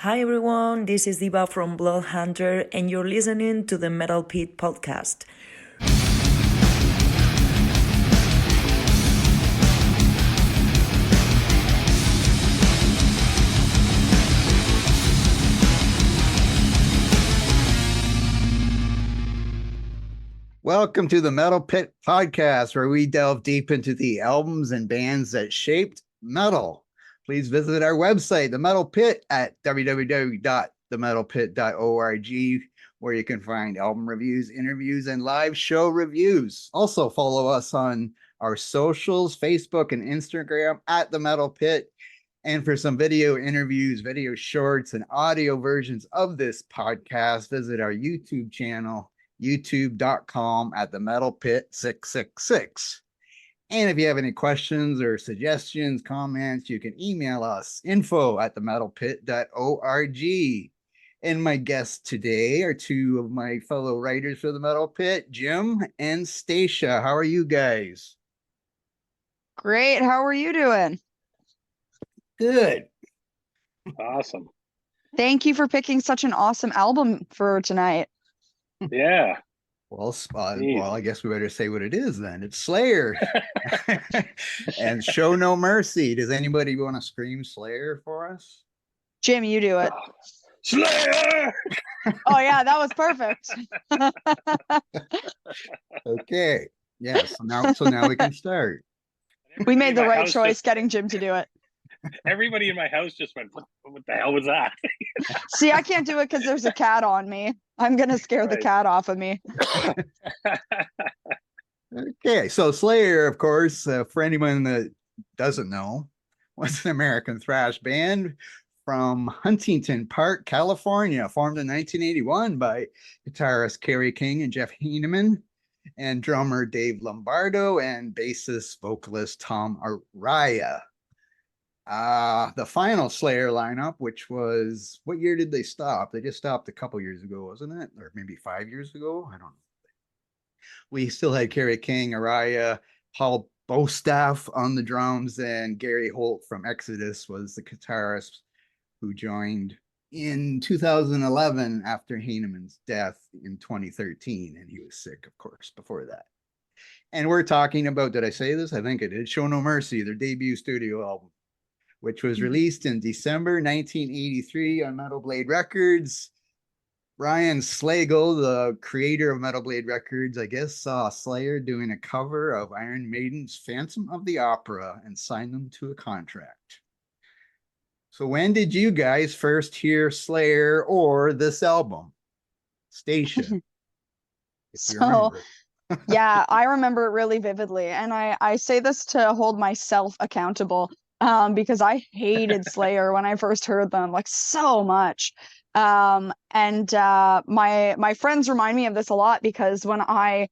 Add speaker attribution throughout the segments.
Speaker 1: Hi everyone, this is Diva from Blood Hunter, and you're listening to the Metal Pit podcast.
Speaker 2: Welcome to the Metal Pit podcast, where we delve deep into the albums and bands that shaped metal. Please visit our website, The Metal Pit, at www.themetalpit.org, where you can find album reviews, interviews, and live show reviews. Also, follow us on our socials, Facebook and Instagram at The Metal Pit. And for some video interviews, video shorts, and audio versions of this podcast, visit our YouTube channel, youtube.com at the Metal Pit 666. And if you have any questions or suggestions, comments, you can email us info@themetalpit.org. And my guests today are two of my fellow writers for the Metal Pit, Jim and Staicha. How are you guys?
Speaker 3: Great. How are you doing?
Speaker 2: Good.
Speaker 4: Awesome.
Speaker 3: Thank you for picking such an awesome album for tonight.
Speaker 4: Yeah.
Speaker 2: Well, I guess we better say what it is then. It's Slayer and Show No Mercy. Does anybody want to scream Slayer for us?
Speaker 3: Jim, you do it.
Speaker 4: Slayer!
Speaker 3: Oh yeah, that was perfect.
Speaker 2: Okay. Yeah. So now we can start.
Speaker 3: We made the right choice getting Jim to do it.
Speaker 4: Everybody in my house just went, what the hell was that?
Speaker 3: See, I can't do it because there's a cat on me. I'm going to scare the cat off of me.
Speaker 2: Okay. So Slayer, of course, for anyone that doesn't know, was an American thrash band from Huntington Park, California, formed in 1981 by guitarist Kerry King and Jeff Heineman, and drummer Dave Lombardo, and bassist vocalist Tom Araya. The final Slayer lineup, which was, what year did they stop? They just stopped a couple years ago, wasn't it? Or maybe 5 years ago? I don't know. We still had Kerry King, Araya, Paul Bostaff on the drums, and Gary Holt from Exodus was the guitarist who joined in 2011 after Heineman's death in 2013. And he was sick, of course, before that. And we're talking about, did I say this? I think I did. Show No Mercy, their debut studio album, which was released in December 1983 on Metal Blade Records. Brian Slagel, the creator of Metal Blade Records, I guess saw Slayer doing a cover of Iron Maiden's Phantom of the Opera and signed them to a contract. So when did you guys first hear Slayer or this album? Staicha.
Speaker 3: Yeah, I remember it really vividly. And I say this to hold myself accountable. Because I hated Slayer when I first heard them, like, so much. My friends remind me of this a lot, because when I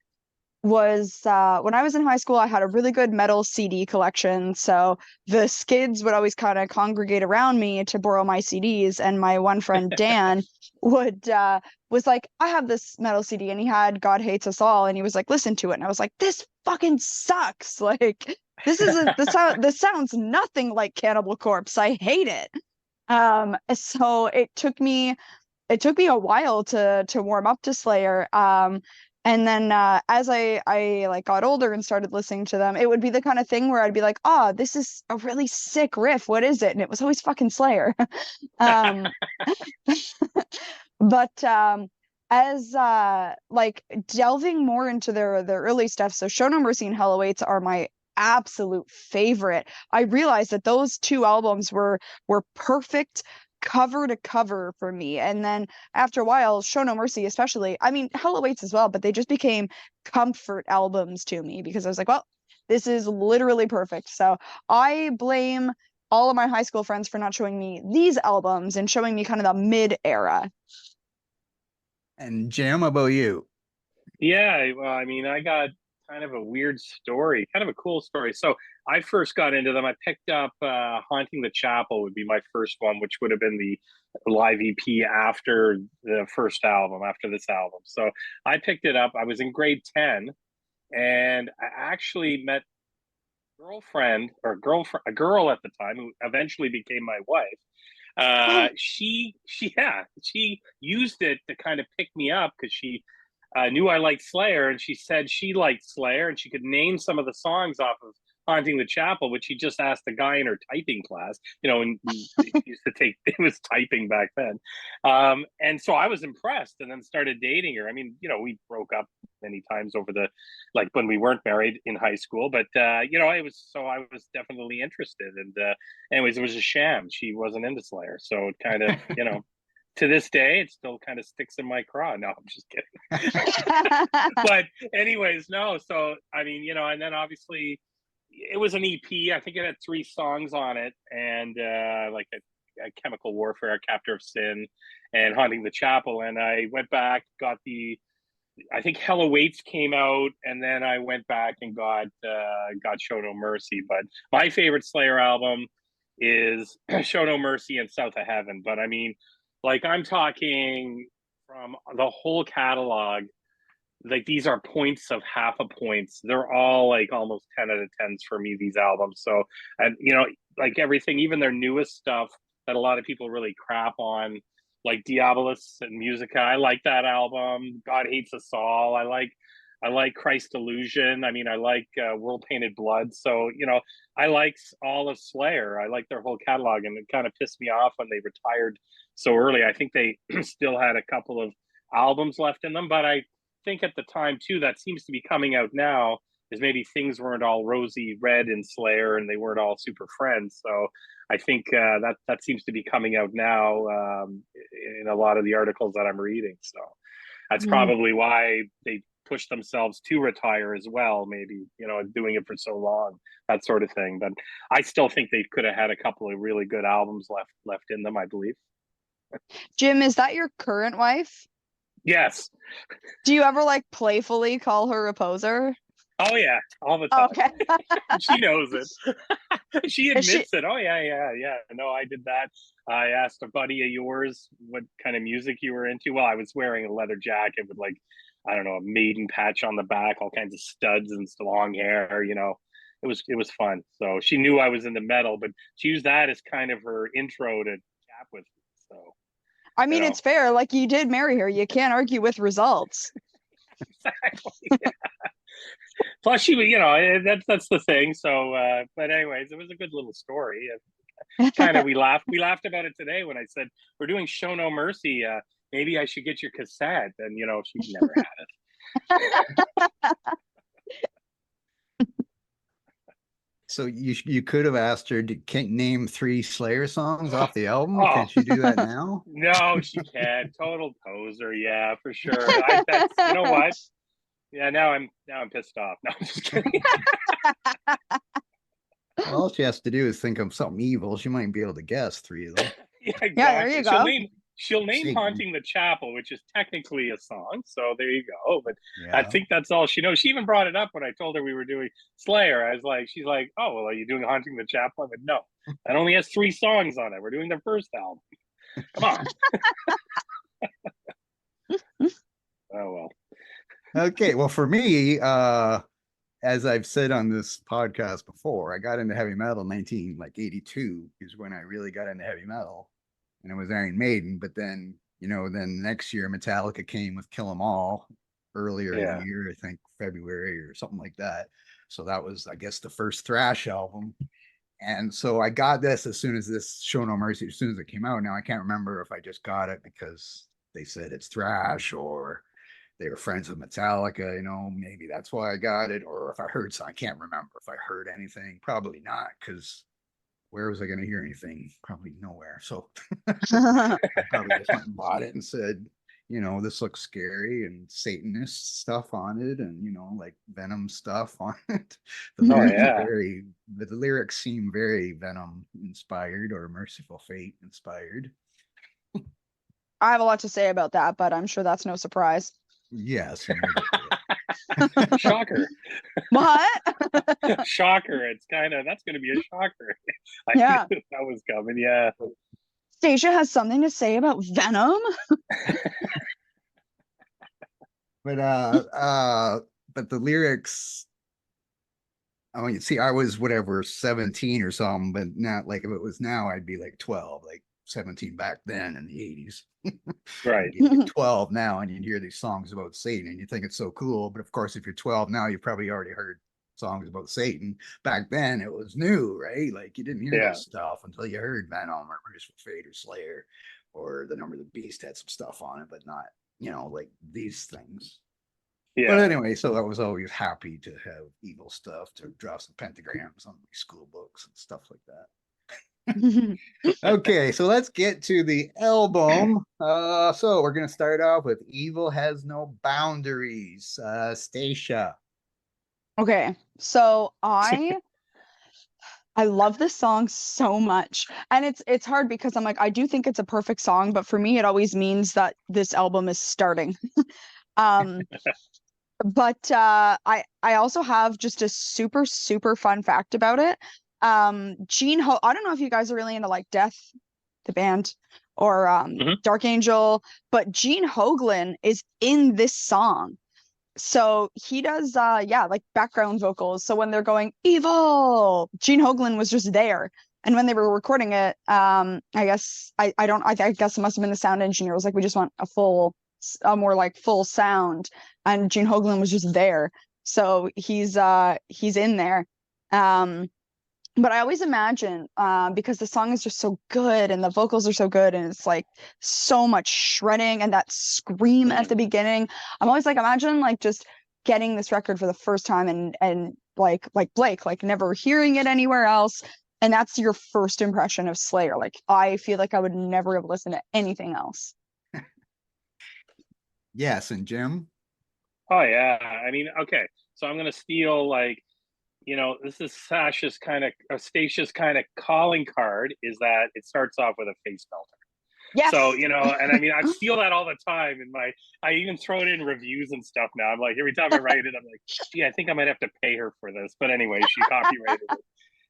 Speaker 3: was in high school, I had a really good metal CD collection. So the skids would always kind of congregate around me to borrow my CDs. And my one friend, Dan, was like, I have this metal CD, and he had God Hates Us All. And he was like, listen to it. And I was like, this fucking sucks. Like, this sounds nothing like Cannibal Corpse. I hate it. So it took me a while to warm up to Slayer. And then as I like got older and started listening to them, it would be the kind of thing where I'd be like, oh, this is a really sick riff. What is it? And it was always fucking Slayer. But as like delving more into their early stuff, so Show No Mercy and Hell Awaits are my absolute favorite. I realized that those two albums were perfect cover to cover for me. And then after a while, Show No Mercy especially, I mean, Hell Awaits as well, but they just became comfort albums to me, because I was like, well, this is literally perfect. So I blame all of my high school friends for not showing me these albums and showing me kind of the mid era.
Speaker 2: And Jim, how about you?
Speaker 4: Yeah, well, I mean, I got kind of a weird story, kind of a cool story. So I first got into them. I picked up Haunting the Chapel would be my first one, which would have been the live EP after the first album, after this album. So I picked it up. I was in grade 10, and I actually met a girl at the time who eventually became my wife. She used it to kind of pick me up because she knew I liked Slayer, and she said she liked Slayer, and she could name some of the songs off of Haunting the Chapel, which she just asked a guy in her typing class. And we used to take it was typing back then, and so I was impressed, and then started dating her. I mean, we broke up many times over the when we weren't married in high school, but it was so I was definitely interested, and anyways, it was a sham. She wasn't into Slayer, so it kind of to this day, it still kind of sticks in my craw. No, I'm just kidding. But anyways, no. So I mean, and then obviously it was an EP. I think it had 3 songs on it, and like a Chemical Warfare, A Captor of Sin, and Haunting the Chapel. And I went back, got I think Hell Awaits came out, and then I went back and got Show No Mercy. But my favorite Slayer album is Show No Mercy and South of Heaven. But I mean, I'm talking from the whole catalog, these are points of half a points. They're all almost 10 out of 10s for me, these albums. So, and everything, even their newest stuff that a lot of people really crap on, like Diabolus and Musica. I like that album. God Hates Us All. I like Christ Illusion. I mean, I like World Painted Blood. So, I like all of Slayer. I like their whole catalog, and it kind of pissed me off when they retired so early. I think they still had a couple of albums left in them, but I think at the time too, that seems to be coming out now, is maybe things weren't all rosy red in Slayer, and they weren't all super friends. So I think that seems to be coming out now in a lot of the articles that I'm reading. So that's probably why they push themselves to retire as well, maybe, doing it for so long, that sort of thing. But I still think they could have had a couple of really good albums left in them, I believe.
Speaker 3: Jim, is that your current wife?
Speaker 4: Yes.
Speaker 3: Do you ever playfully call her a poser?
Speaker 4: Oh yeah, all the time.
Speaker 3: Okay.
Speaker 4: She knows it. She admits it. Oh yeah. No, I did that. I asked a buddy of yours what kind of music you were into. Well, I was wearing a leather jacket with I don't know, a maiden patch on the back, all kinds of studs and long hair. It was fun. So she knew I was into metal, but she used that as kind of her intro to chat with me. So
Speaker 3: I mean, it's fair. You did marry her. You can't argue with results.
Speaker 4: Exactly. Yeah. Plus, she, that's the thing. So, but anyways, it was a good little story. Kind of, we laughed about it today when I said we're doing Show No Mercy. Maybe I should get your cassette, and she never had it.
Speaker 2: So you could have asked her to name 3 Slayer songs off the album. Can she do that now?
Speaker 4: No, she can't. Total poser. Yeah, for sure. You know what? Yeah, now I'm pissed off. No, I'm just kidding.
Speaker 2: Well, all she has to do is think of something evil. She might be able to guess 3 of them.
Speaker 4: Yeah, exactly.
Speaker 3: Yeah, there you go.
Speaker 4: She'll name Haunting the Chapel, which is technically a song. So there you go. But yeah. I think that's all she knows. She even brought it up when I told her we were doing Slayer. She's like, oh, well, are you doing Haunting the Chapel? I went, no, that only has 3 songs on it. We're doing their first album. Come on. Oh, well.
Speaker 2: Okay. Well, for me, as I've said on this podcast before, I got into heavy metal in 1982 is when I really got into heavy metal. And it was Iron Maiden, but then, then next year Metallica came with Kill 'Em All earlier in the year, I think February or something like that. So that was, I guess, the first thrash album. And so I got this as soon as this Show No Mercy, as soon as it came out. Now I can't remember if I just got it because they said it's thrash or they were friends with Metallica, maybe that's why I got it. Or if I heard something, I can't remember if I heard anything. Probably not, because where was I going to hear anything? Probably nowhere. So I probably just went and bought it and said, this looks scary and Satanist stuff on it, and Venom stuff on it. The lyrics seem very Venom inspired or Merciful Fate inspired.
Speaker 3: I have a lot to say about that, but I'm sure that's no surprise.
Speaker 2: Yes.
Speaker 4: Shocker.
Speaker 3: What?
Speaker 4: Shocker. That's going to be a shocker. I knew that was coming. Yeah.
Speaker 3: Staicha has something to say about Venom.
Speaker 2: But the lyrics, I mean, see, I was 17 or something, but not if it was now, I'd be 12. 17 back then in the 80s.
Speaker 4: Right.
Speaker 2: You're 12 now and you hear these songs about Satan and you think it's so cool. But of course, if you're 12 now, you've probably already heard songs about Satan. Back then it was new, right? Like you didn't hear
Speaker 4: Yeah.
Speaker 2: this stuff until you heard Venom or Merciful Fate or Slayer, or The Number of the Beast had some stuff on it, but not, like these things.
Speaker 4: Yeah.
Speaker 2: But anyway, so I was always happy to have evil stuff, to draw some pentagrams on my school books and stuff like that. Okay, so let's get to the album. So we're gonna start off with Evil Has No Boundaries. Staicha.
Speaker 3: Okay, so I love this song so much. And it's hard because I'm like, I do think it's a perfect song, but for me it always means that this album is starting. um but I also have just a super super fun fact about it. I don't know if you guys are really into like Death, the band, or Dark Angel, but Gene Hoglan is in this song. So he does like background vocals. So when they're going evil, Gene Hoglan was just there. And when they were recording it, I guess I guess it must have been the sound engineer was like, we just want a more like full sound, and Gene Hoglan was just there. So he's in there. But I always imagine, because the song is just so good and the vocals are so good and it's like so much shredding and that scream at the beginning. I'm always like, imagine like just getting this record for the first time and like Blake, like never hearing it anywhere else. And that's your first impression of Slayer. Like, I feel like I would never have listened to anything else.
Speaker 2: Yes, and Jim?
Speaker 4: Oh yeah. I mean, okay. So I'm gonna steal this is Stacia's kind of calling card, is that it starts off with a face melter.
Speaker 3: Yes.
Speaker 4: So, and I mean, I steal that all the time I even throw it in reviews and stuff now. I'm like, every time I write it, I'm like, gee, I think I might have to pay her for this. But anyway, she copyrighted it.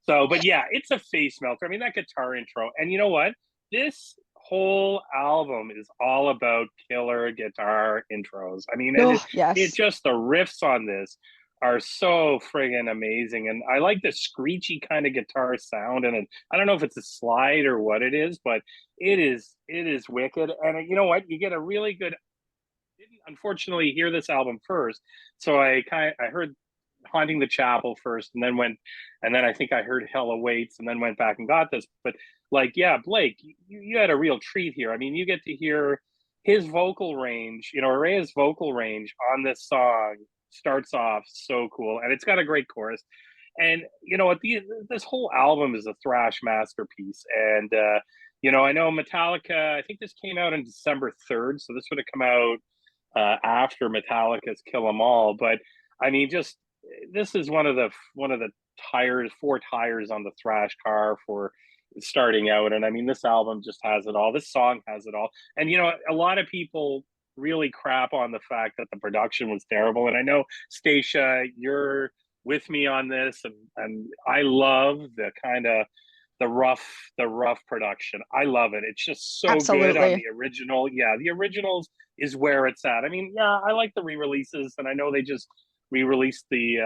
Speaker 4: So, but yeah, it's a face melter. I mean, that guitar intro. And you know what? This whole album is all about killer guitar intros. I mean,
Speaker 3: yes.
Speaker 4: it just, the riffs on this are so friggin' amazing. And I like the screechy kind of guitar sound. And I don't know if it's a slide or what it is, but it is wicked. And you know what? You get a really good, didn't unfortunately hear this album first. So I heard Haunting the Chapel first, and then I think I heard Hell Awaits, and then went back and got this. But like, yeah, Blake, you had a real treat here. I mean, you get to hear his vocal range, Array's vocal range on this song starts off so cool, and it's got a great chorus. And you know what, this whole album is a thrash masterpiece. And I know Metallica, I think this came out on December 3rd, so this would have come out after Metallica's Kill 'Em All. But I mean, just this is one of the four tires on the thrash car for starting out. And I mean, this album just has it all. This song has it all. And a lot of people really crap on the fact that the production was terrible. And I know, Staicha, you're with me on this, and I love the kind of the rough production. I love it. It's just so
Speaker 3: Absolutely.
Speaker 4: good on the original. Yeah, the originals is where it's at. I mean, yeah, I like the re-releases, and I know they just re-released the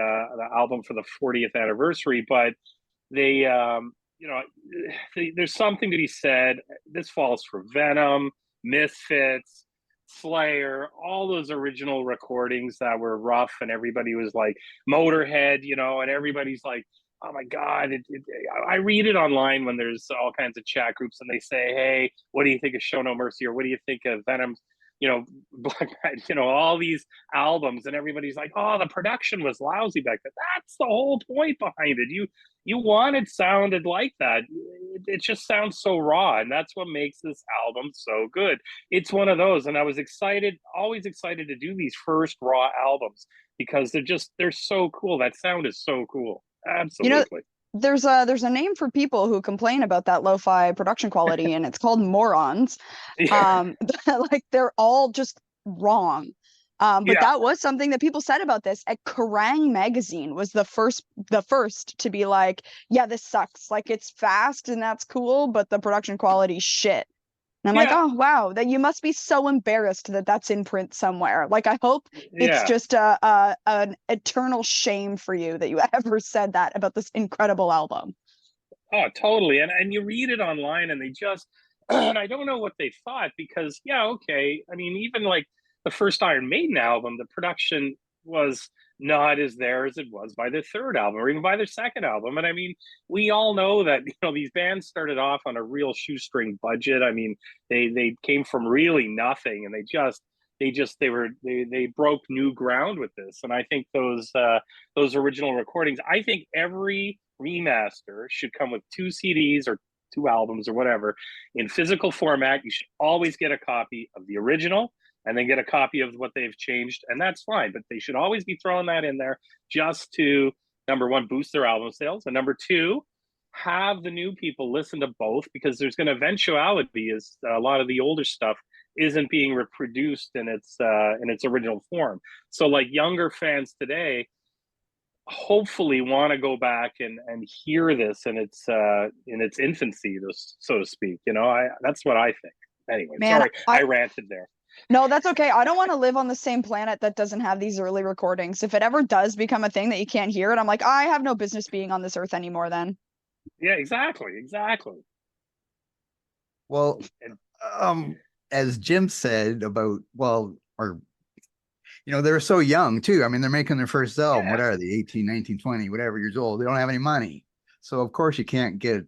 Speaker 4: album for the 40th anniversary, but they there's something to be said. This falls for Venom, Misfits, Slayer, all those original recordings that were rough, and everybody was like Motorhead, and everybody's like, oh my God. I read it online when there's all kinds of chat groups, and they say, hey, what do you think of Show No Mercy? Or what do you think of Venom's, Black Knight, all these albums, and everybody's like, oh, the production was lousy back then. That's the whole point behind it. You want it sounded like that. It just sounds so raw, and that's what makes this album so good. It's one of those, and I was always excited to do these first raw albums, because they're so cool. That sound is so cool. Absolutely.
Speaker 3: There's a name for people who complain about that lo-fi production quality, and it's called morons. Like, they're all just wrong. But that was something that people said about this. At Kerrang! Magazine was the first to be like, yeah, this sucks. Like, it's fast and that's cool, but the production quality shit. And I'm like, oh wow, that you must be so embarrassed that that's in print somewhere. Like, I hope it's just an eternal shame for you that you ever said that about this incredible album.
Speaker 4: Oh, totally. And you read it online, and And I don't know what they thought because, yeah, okay. I mean, even like the first Iron Maiden album, the production was not as there as it was by their third album or even by their second album. And I mean, we all know that, these bands started off on a real shoestring budget. I mean, they came from really nothing, and they broke new ground with this. And I think those original recordings, I think every remaster should come with 2 CDs or 2 albums or whatever in physical format. You should always get a copy of the original and then get a copy of what they've changed, and that's fine. But they should always be throwing that in there just to, number one, boost their album sales, and number two, have the new people listen to both, because there's going to eventuality is a lot of the older stuff isn't being reproduced in its original form. So like younger fans today hopefully want to go back and hear this in its infancy, so to speak. That's what I think. Anyway,
Speaker 3: Man,
Speaker 4: sorry, I ranted there.
Speaker 3: No, that's okay. I don't want to live on the same planet that doesn't have these early recordings. If it ever does become a thing that you can't hear it, I'm like, I have no business being on this earth anymore then.
Speaker 4: Yeah, exactly.
Speaker 2: Well, as Jim said about, they're so young too. I mean, they're making their first album. What are they, 18, 19, 20, whatever years old? They don't have any money. So of course you can't get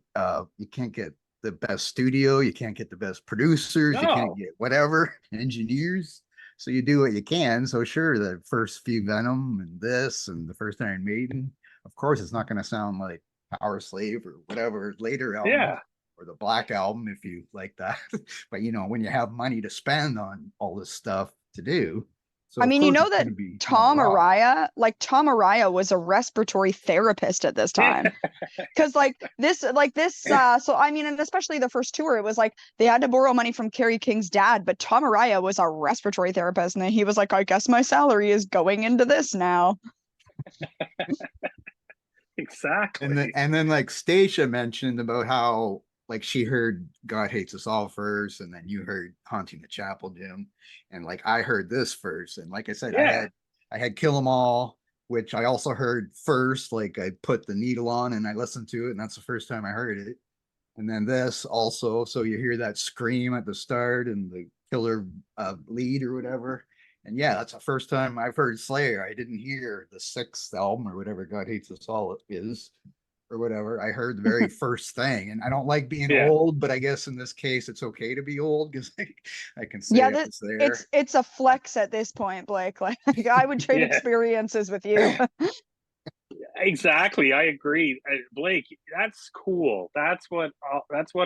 Speaker 2: the best studio, you can't get the best producers, you can't get whatever engineers. So you do what you can. So sure, the first few Venom and this and the first Iron Maiden, of course it's not going to sound like Power Slave or whatever later album, or the Black Album if you like that. But when you have money to spend on all this stuff to do. So
Speaker 3: I mean, that Tom Araya was a respiratory therapist at this time. Because so I mean, and especially the first tour, it was like they had to borrow money from Kerry King's dad, but Tom Araya was a respiratory therapist, and then he was like, I guess my salary is going into this now.
Speaker 4: Exactly.
Speaker 2: And then like Staicha mentioned about how like she heard God Hates Us All first, and then you heard Haunting the Chapel, Jim, and like I heard this first, and like I said, I had Kill 'Em All, which I also heard first. Like I put the needle on and I listened to it, and that's the first time I heard it. And then this also, so you hear that scream at the start and the killer lead or whatever. And yeah, that's the first time I've heard Slayer. I didn't hear the 6th album or whatever God Hates Us All is, or whatever. I heard the very first thing, and I don't like being old, but I guess in this case it's okay to be old because I can say it's there.
Speaker 3: It's a flex at this point, Blake. Like I would trade experiences with you.
Speaker 4: Exactly, I agree, Blake. That's cool. That's what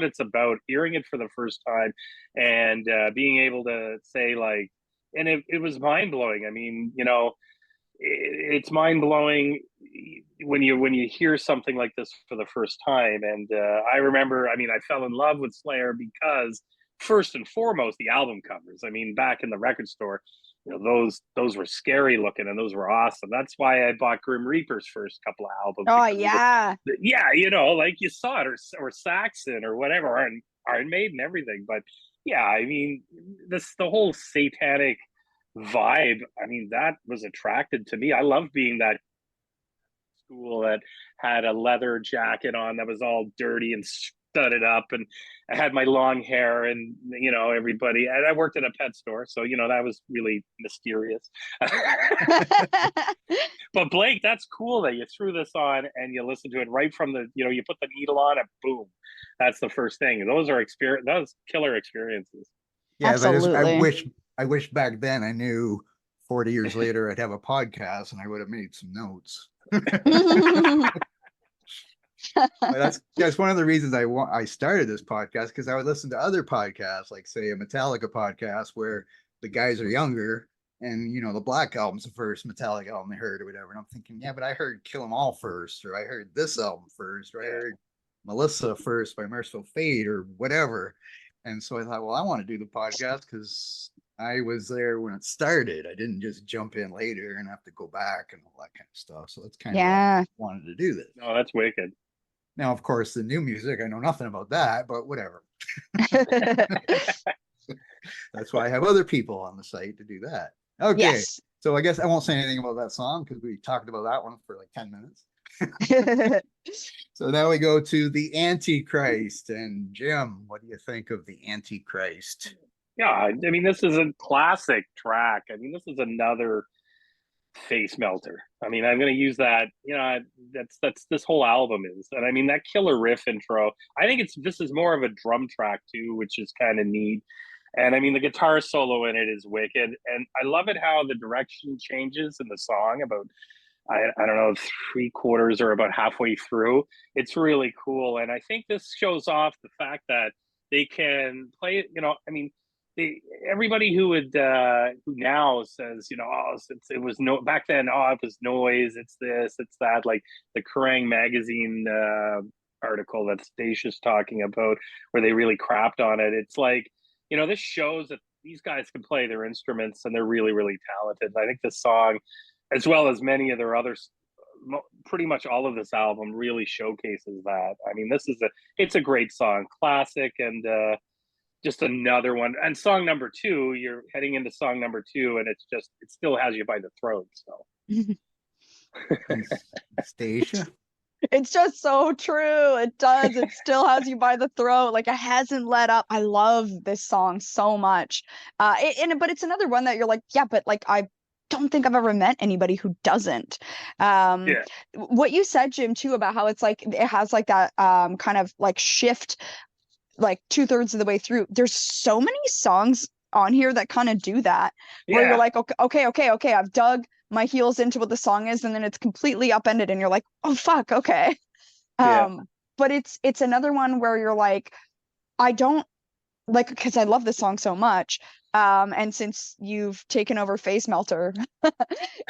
Speaker 4: it's about. Hearing it for the first time and being able to say like, and it was mind blowing. I mean, it's mind blowing when you hear something like this for the first time. And I remember, I mean, I fell in love with Slayer because first and foremost, the album covers. I mean, back in the record store, those were scary looking and those were awesome. That's why I bought Grim Reaper's first couple of albums.
Speaker 3: Oh yeah.
Speaker 4: Like you saw it, or Saxon or whatever, or Iron Maiden, everything. But yeah, I mean, the whole satanic vibe, I mean, that was attracted to me. I love being that school that had a leather jacket on that was all dirty and studded up, and I had my long hair, and everybody, and I worked at a pet store, so that was really mysterious. But Blake, that's cool that you threw this on and you listened to it right from the, you put the needle on and boom, that's the first thing. Those killer experiences.
Speaker 2: Yeah, I wish back then I knew 40 years later I'd have a podcast and I would have made some notes. That's one of the reasons I started this podcast, because I would listen to other podcasts, like say a Metallica podcast where the guys are younger, and the Black Album's the first Metallica album they heard or whatever, and I'm thinking, yeah, but I heard Kill 'Em All first, or I heard this album first, or I heard Melissa first by Merciful Fate or whatever. And so I thought, well, I want to do the podcast because I was there when it started. I didn't just jump in later and have to go back and all that kind of stuff. So that's kind of why I wanted to do this.
Speaker 4: No, that's wicked.
Speaker 2: Now, of course, the new music, I know nothing about that, but whatever. That's why I have other people on the site to do that. Okay. Yes. So I guess I won't say anything about that song because we talked about that one for like 10 minutes. So now we go to the Antichrist. And Jim, what do you think of the Antichrist?
Speaker 4: Yeah, I mean, this is a classic track. I mean, this is another face melter. I mean, I'm going to use that. That's this whole album is, and I mean that killer riff intro. I think this is more of a drum track too, which is kind of neat. And I mean, the guitar solo in it is wicked, and I love it how the direction changes in the song. About I don't know, three quarters or about halfway through. It's really cool, and I think this shows off the fact that they can play it. I mean, everybody who now says, oh, since it was no back then, oh, it was noise, it's this, it's that, like the Kerrang magazine article that Staicha's talking about, where they really crapped on it. It's like, this shows that these guys can play their instruments and they're really, really talented. And I think this song, as well as many of their others, pretty much all of this album really showcases that. I mean, it's a great song, classic, and just another one. And song number 2, you're heading into song number 2, and it still has you by the throat. So
Speaker 2: Staicha?
Speaker 3: It's just so true. It does. It still has you by the throat. Like, it hasn't let up. I love this song so much. But it's another one that you're like, yeah, but like, I don't think I've ever met anybody who doesn't.
Speaker 4: Yeah.
Speaker 3: What you said, Jim, too, about how it's like, it has like that kind of like shift, like 2/3 of the way through. There's so many songs on here that kind of do that, where you're like, okay, I've dug my heels into what the song is, and then it's completely upended, and you're like, oh fuck, okay. But it's another one where you're like, I don't like, because I love this song so much. And since you've taken over Face Melter,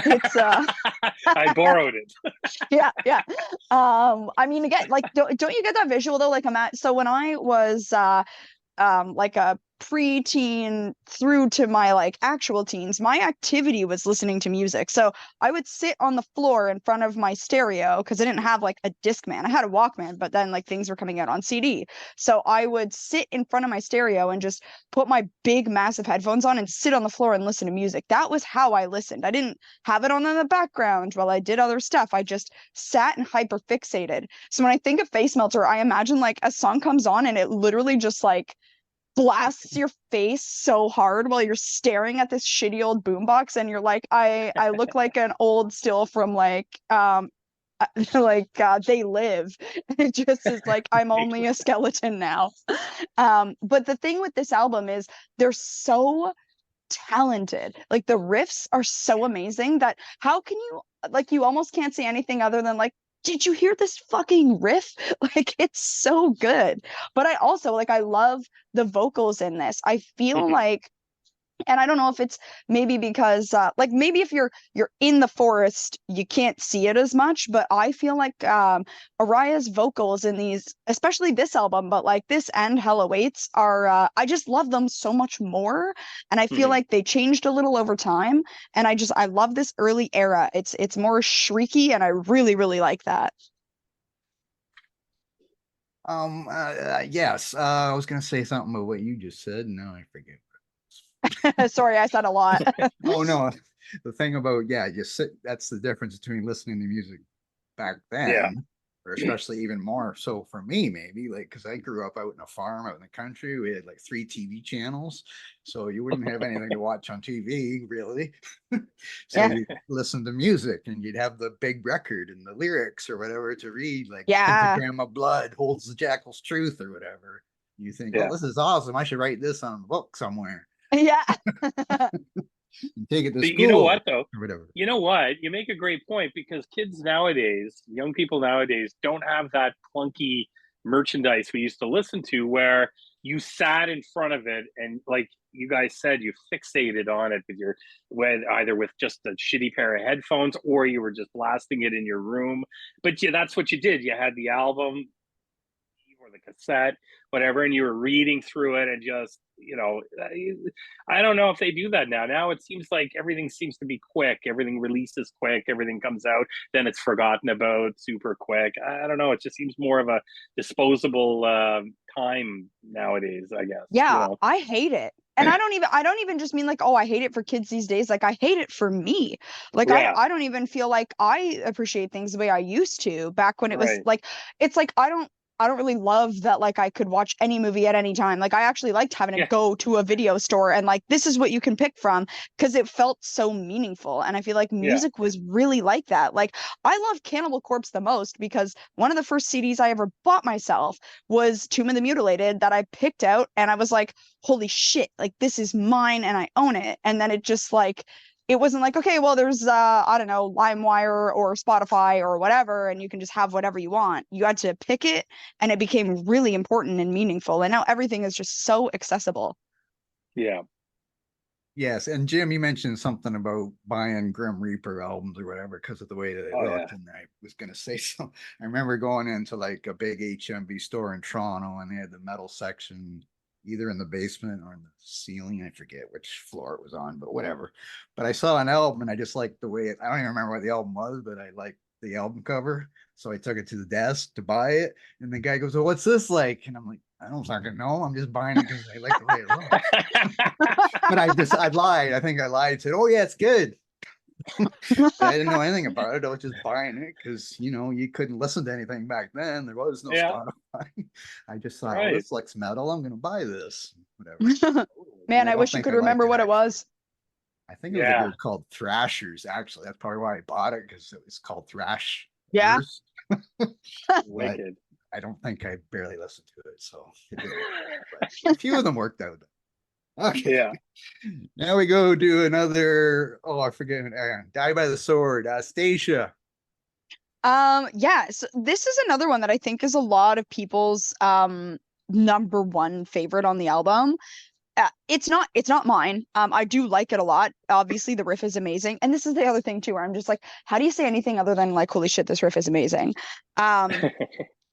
Speaker 3: it's
Speaker 4: I borrowed it.
Speaker 3: yeah. I mean, again, like, don't you get that visual though? Like, so when I was like a pre-teen through to my like actual teens, my activity was listening to music. So I would sit on the floor in front of my stereo, because I didn't have like a Discman. I had a Walkman, but then like things were coming out on CD. So I would sit in front of my stereo and just put my big massive headphones on and sit on the floor and listen to music. That was how I listened. I didn't have it on in the background while I did other stuff. I just sat and hyper fixated. So when I think of Face Melter, I imagine like a song comes on and it literally just like blasts your face so hard while you're staring at this shitty old boombox, and you're like, I look like an old still from like They Live. It just is like, I'm only a skeleton now. But the thing with this album is they're so talented. Like, the riffs are so amazing that how can you, like, you almost can't say anything other than like, did you hear this fucking riff? Like, it's so good. But I also like, I love the vocals in this. I feel like, and I don't know if it's maybe because like maybe if you're in the forest you can't see it as much, but I feel like Araya's vocals in these, especially this album, but like this and Hell Awaits, are I just love them so much more, and I feel like they changed a little over time, and I love this early era. It's more shrieky, and I really, really like that.
Speaker 2: Yes, I was gonna say something about what you just said, and now I forget.
Speaker 3: Sorry, I said a lot.
Speaker 2: Oh no, the thing about, that's the difference between listening to music back then, or especially even more so for me, maybe, like, because I grew up out in a farm out in the country. We had like 3 TV channels, so you wouldn't have anything to watch on TV really. So you listen to music, and you'd have the big record and the lyrics or whatever to read, like Pentagram of Blood holds the jackal's truth or whatever. You think, oh, this is awesome, I should write this on a book somewhere.
Speaker 3: Yeah.
Speaker 2: Take it to school.
Speaker 4: You know what, though?
Speaker 2: Or whatever.
Speaker 4: You know what? You make a great point, because kids nowadays, young people nowadays, don't have that clunky merchandise we used to listen to, where you sat in front of it and, like you guys said, you fixated on it either with just a shitty pair of headphones, or you were just blasting it in your room. But yeah, that's what you did. You had the album or the cassette, whatever, and you were reading through it, and just, I don't know if they do that now. Now it seems like everything seems to be quick. Everything releases quick. Everything comes out, then it's forgotten about super quick. I don't know. It just seems more of a disposable time nowadays, I guess.
Speaker 3: Yeah, I hate it. And I don't even just mean like, oh, I hate it for kids these days. Like I hate it for me. Like
Speaker 4: Yeah,
Speaker 3: I don't even feel like I appreciate things the way I used to back when it was
Speaker 4: right.
Speaker 3: like it's like I don't really love that like I could watch any movie at any time. Like I actually liked having to
Speaker 4: Yeah,
Speaker 3: go to a video store and like this is what you can pick from because it felt so meaningful. And I feel like
Speaker 4: yeah,
Speaker 3: music was really like that. Like I love Cannibal Corpse the most because one of the first CDs I ever bought myself was Tomb of the Mutilated that I picked out and I was like, holy shit, like this is mine and I own it. And then it just like it wasn't like, okay, well, there's I don't know, LimeWire or Spotify or whatever, and you can just have whatever you want. You had to pick it, and it became really important and meaningful. And now everything is just so accessible.
Speaker 4: yeah.
Speaker 2: Yes, and Jim, you mentioned something about buying Grim Reaper albums or whatever because of the way that it
Speaker 4: Oh yeah.
Speaker 2: looked, and I was gonna say so. I remember going into like a big HMV store in Toronto, and they had the metal section either in the basement or in the ceiling. I forget which floor it was on, but whatever. But I saw an album, and I just liked the way it. I don't even remember what the album was, but I liked the album cover, so I took it to the desk to buy it, and the guy goes, "Well, what's this like?" And I'm like, "I don't fucking know. I'm just buying it because I like the way it looks." But I lied. I think I lied. Said, "Oh yeah, it's good." But I didn't know anything about it. I was just buying it because you couldn't listen to anything back then. There was no
Speaker 4: Yeah,
Speaker 2: Spotify. I just thought, oh,
Speaker 4: right.
Speaker 2: this looks metal. I'm gonna buy this. Whatever. And
Speaker 3: Man,
Speaker 2: I
Speaker 3: I
Speaker 2: don't
Speaker 3: wish you
Speaker 2: think
Speaker 3: could
Speaker 2: I liked
Speaker 3: remember
Speaker 2: it
Speaker 3: what it
Speaker 2: actually.
Speaker 3: was.
Speaker 2: I think it was a
Speaker 4: Yeah,
Speaker 2: group called Thrashers. Actually, that's probably why I bought it because it was called Thrash.
Speaker 3: Yeah.
Speaker 2: But
Speaker 4: wicked.
Speaker 2: I don't think I barely listened to it, so it didn't work. But a few of them worked out. Okay.
Speaker 4: Yeah.
Speaker 2: Now we go to another. Oh, I forget. Die by the Sword. Staicha.
Speaker 3: Yeah, so this is another one that I think is a lot of people's number one favorite on the album. It's not mine. I do like it a lot. Obviously, the riff is amazing. And this is the other thing too, where I'm just like, how do you say anything other than like, holy shit, this riff is amazing? Um,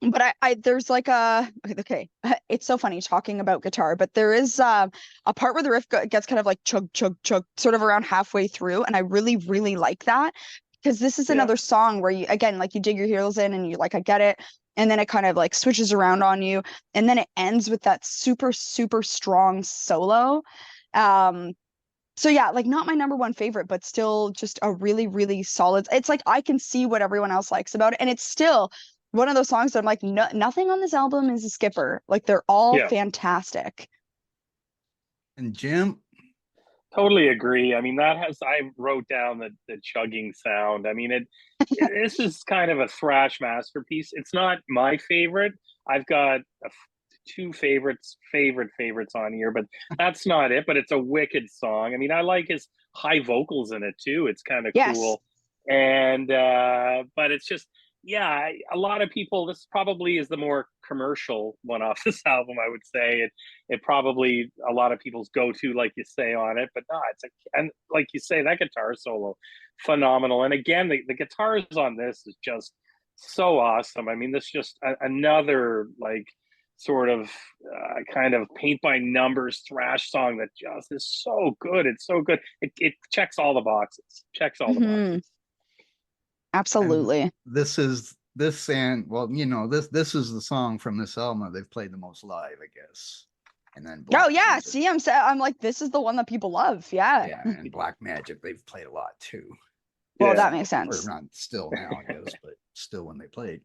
Speaker 3: but I there's like a okay, it's so funny talking about guitar, but there is a part where the riff gets kind of like chug chug chug sort of around halfway through, and I really really like that because this is
Speaker 4: Yeah.
Speaker 3: another song where you again like you dig your heels in and you're like I get it, and then it kind of like switches around on you, and then it ends with that super super strong solo. Um, so yeah, like not my number one favorite, but still just a really, really solid. It's like I can see what everyone else likes about it, and it's still one of those songs that I'm like, no, nothing on this album is a skipper. Like they're all
Speaker 4: Yeah.
Speaker 3: fantastic.
Speaker 2: And Jim.
Speaker 4: Totally agree. I mean, I wrote down the chugging sound. I mean, this is kind of a thrash masterpiece. It's not my favorite. I've got two favorites on here, but that's not it. But it's a wicked song. I mean, I like his high vocals in it too. It's kind of
Speaker 3: Yes.
Speaker 4: cool. And but it's just yeah, a lot of people. This probably is the more commercial one off this album. I would say it probably a lot of people's go to, like you say, on it. But no, and like you say, that guitar solo, phenomenal. And again, the guitars on this is just so awesome. I mean, this just another like sort of kind of paint by numbers thrash song that just is so good. It's so good. It checks all the boxes. Checks all the
Speaker 3: Hmm.
Speaker 4: boxes.
Speaker 2: And
Speaker 3: Absolutely.
Speaker 2: this and well, this is the song from this album that they've played the most live, I guess. And then
Speaker 3: Oh
Speaker 2: Black
Speaker 3: yeah,
Speaker 2: Magic.
Speaker 3: see, I'm like, this is the one that people love. Yeah.
Speaker 2: Yeah, and Black Magic they've played a lot too.
Speaker 3: Well,
Speaker 4: Yeah.
Speaker 3: that makes
Speaker 2: Or
Speaker 3: sense.
Speaker 2: not still now, I guess, but still when they played.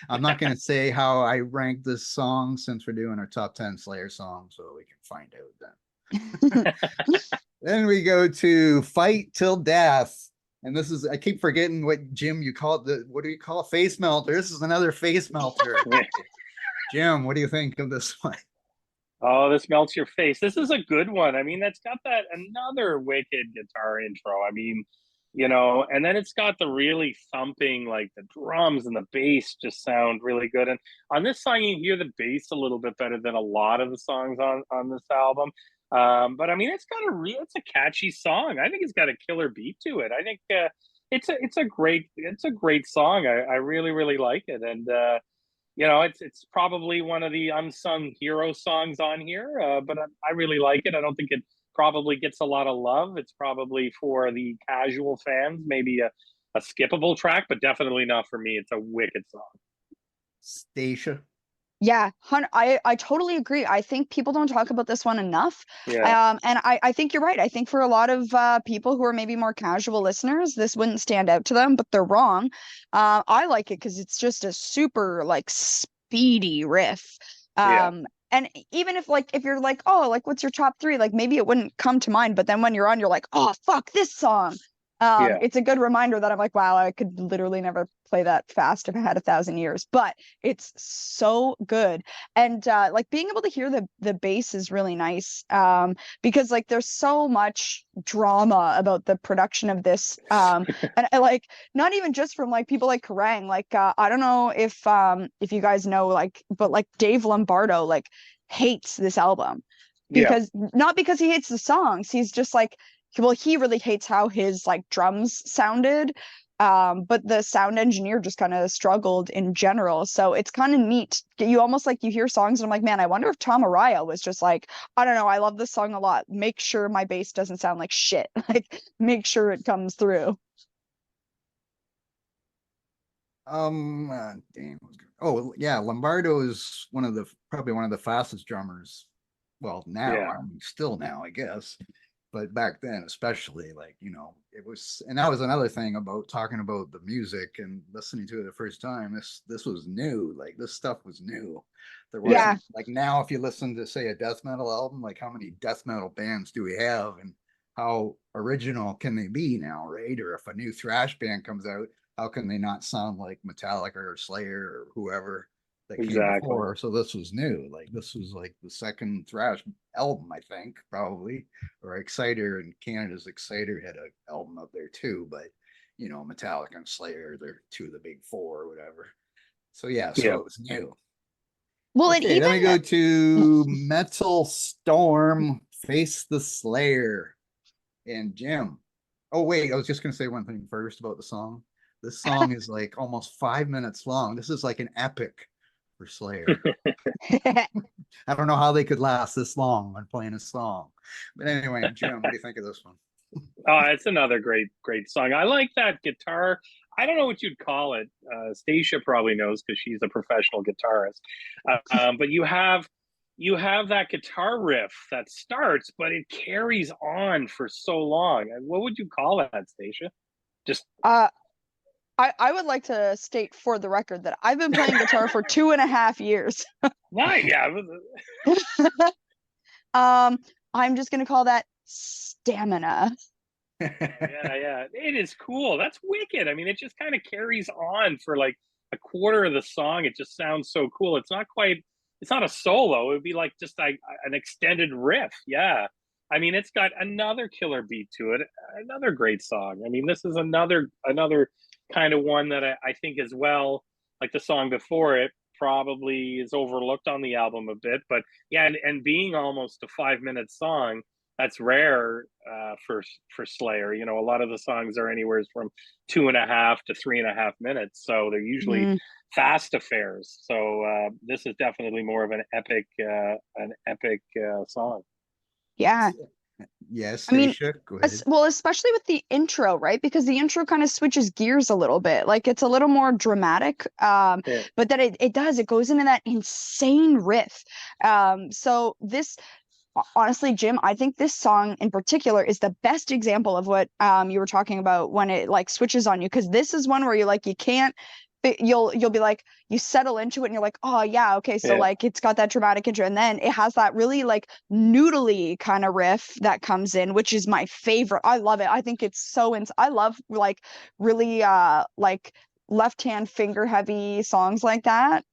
Speaker 2: I'm not gonna say how I rank this song since we're doing our top 10 Slayer songs, so we can find out then. Then we go to Fight Till Death. And this is I keep forgetting what Jim you call it what do you call it? Face melter. This is another face melter. Jim, what do you think of this one?
Speaker 4: Oh, this melts your face. This is a good one. I mean, that's got that another wicked guitar intro. I mean, and then it's got the really thumping, like the drums and the bass just sound really good. And on this song, you hear the bass a little bit better than a lot of the songs on this album. But I mean, it's a catchy song. I think it's got a killer beat to it. I think it's a great song. I really really like it, and it's probably one of the unsung hero songs on here, but I really like it. I don't think it probably gets a lot of love. It's probably for the casual fans, maybe a skippable track, but definitely not for me. It's a wicked song.
Speaker 2: Staicha.
Speaker 3: Yeah, I totally agree. I think people don't talk about this one enough.
Speaker 4: Yeah,
Speaker 3: And I think you're right. I think for a lot of people who are maybe more casual listeners, this wouldn't stand out to them, but they're wrong. I like it because it's just a super like speedy riff.
Speaker 4: yeah,
Speaker 3: And even if you're like, oh, like what's your top three? Like maybe it wouldn't come to mind, but then when you're on, you're like, oh, fuck this song.
Speaker 4: yeah,
Speaker 3: It's a good reminder that I'm like, wow, I could literally never play that fast if I had 1,000 years. But it's so good. And like being able to hear the bass is really nice, because like there's so much drama about the production of this, and like not even just from like people like Kerrang, like I don't know if you guys know, like, but like Dave Lombardo like hates this album,
Speaker 4: yeah.
Speaker 3: because not because he hates the songs, he's just like, well, he really hates how his like drums sounded, but the sound engineer just kind of struggled in general. So it's kind of neat. You almost like you hear songs and I'm like, man, I wonder if Tom Araya was just like, I don't know, I love this song a lot. Make sure my bass doesn't sound like shit. Like, make sure it comes through.
Speaker 2: Damn. Oh yeah, Lombardo is probably one of the fastest drummers. Well, now,
Speaker 4: Yeah.
Speaker 2: I mean, still now, I guess. But back then, especially, like, it was, and that was another thing about talking about the music and listening to it the first time. This was new. Like, this stuff was new. There
Speaker 4: Yeah.
Speaker 3: Yeah.
Speaker 2: wasn't like now, if you listen to, say, a death metal album, like how many death metal bands do we have, and how original can they be now, right? Or if a new thrash band comes out, how can they not sound like Metallica or Slayer or whoever that came
Speaker 4: Exactly.
Speaker 2: before? So this was new. Like, this was like the second thrash album, I think, probably. Or Exciter, and Canada's Exciter had an album up there too, but Metallica and Slayer, they're two of the big four or whatever. So yeah, so
Speaker 4: Yeah.
Speaker 2: it was new.
Speaker 3: Well, and
Speaker 2: Okay, then
Speaker 3: even
Speaker 2: we go to Metal Storm, Face the Slayer, and Jim. Oh wait, I was just gonna say one thing first about the song. This song is like almost 5 minutes long. This is like an epic for Slayer. I don't know how they could last this long when playing a song. But anyway, Jim, what do you think of this one?
Speaker 4: Oh, it's another great song. I like that guitar. I don't know what you'd call it. Stacia probably knows because she's a professional guitarist. But you have that guitar riff that starts, but it carries on for so long. And what would you call that, Stacia? Just
Speaker 3: uh, I would like to state for the record that I've been playing guitar for 2.5 years.
Speaker 4: why? Yeah,
Speaker 3: I'm just gonna call that stamina.
Speaker 4: yeah. It is cool. That's wicked. I mean, it just kind of carries on for like a quarter of the song. It just sounds so cool. It's not a solo. It would be like just like an extended riff. Yeah. I mean, it's got another killer beat to it. Another great song. I mean, this is another kind of one that I think as well, like the song before it, probably is overlooked on the album a bit. But yeah, and being almost a 5 minute song, that's rare for Slayer. You know, a lot of the songs are anywhere from 2.5 to 3.5 minutes, so they're usually
Speaker 3: Mhm.
Speaker 4: fast affairs. So this is definitely more of an epic song.
Speaker 3: Yeah.
Speaker 2: Yes,
Speaker 3: I mean,
Speaker 2: Stacia, go ahead.
Speaker 3: well, especially with the intro, right? Because the intro kind of switches gears a little bit. Like it's a little more dramatic.
Speaker 4: Yeah,
Speaker 3: But then it goes into that insane riff. So this honestly, Jim, I think this song in particular is the best example of what you were talking about when it like switches on you. Because this is one where you can't, you'll be like, you settle into it and you're like, oh yeah, okay, so
Speaker 4: yeah,
Speaker 3: like it's got that dramatic intro, and then it has that really like noodly kind of riff that comes in, which is my favorite. I love it. I think it's so I love like really like left hand finger heavy songs like that.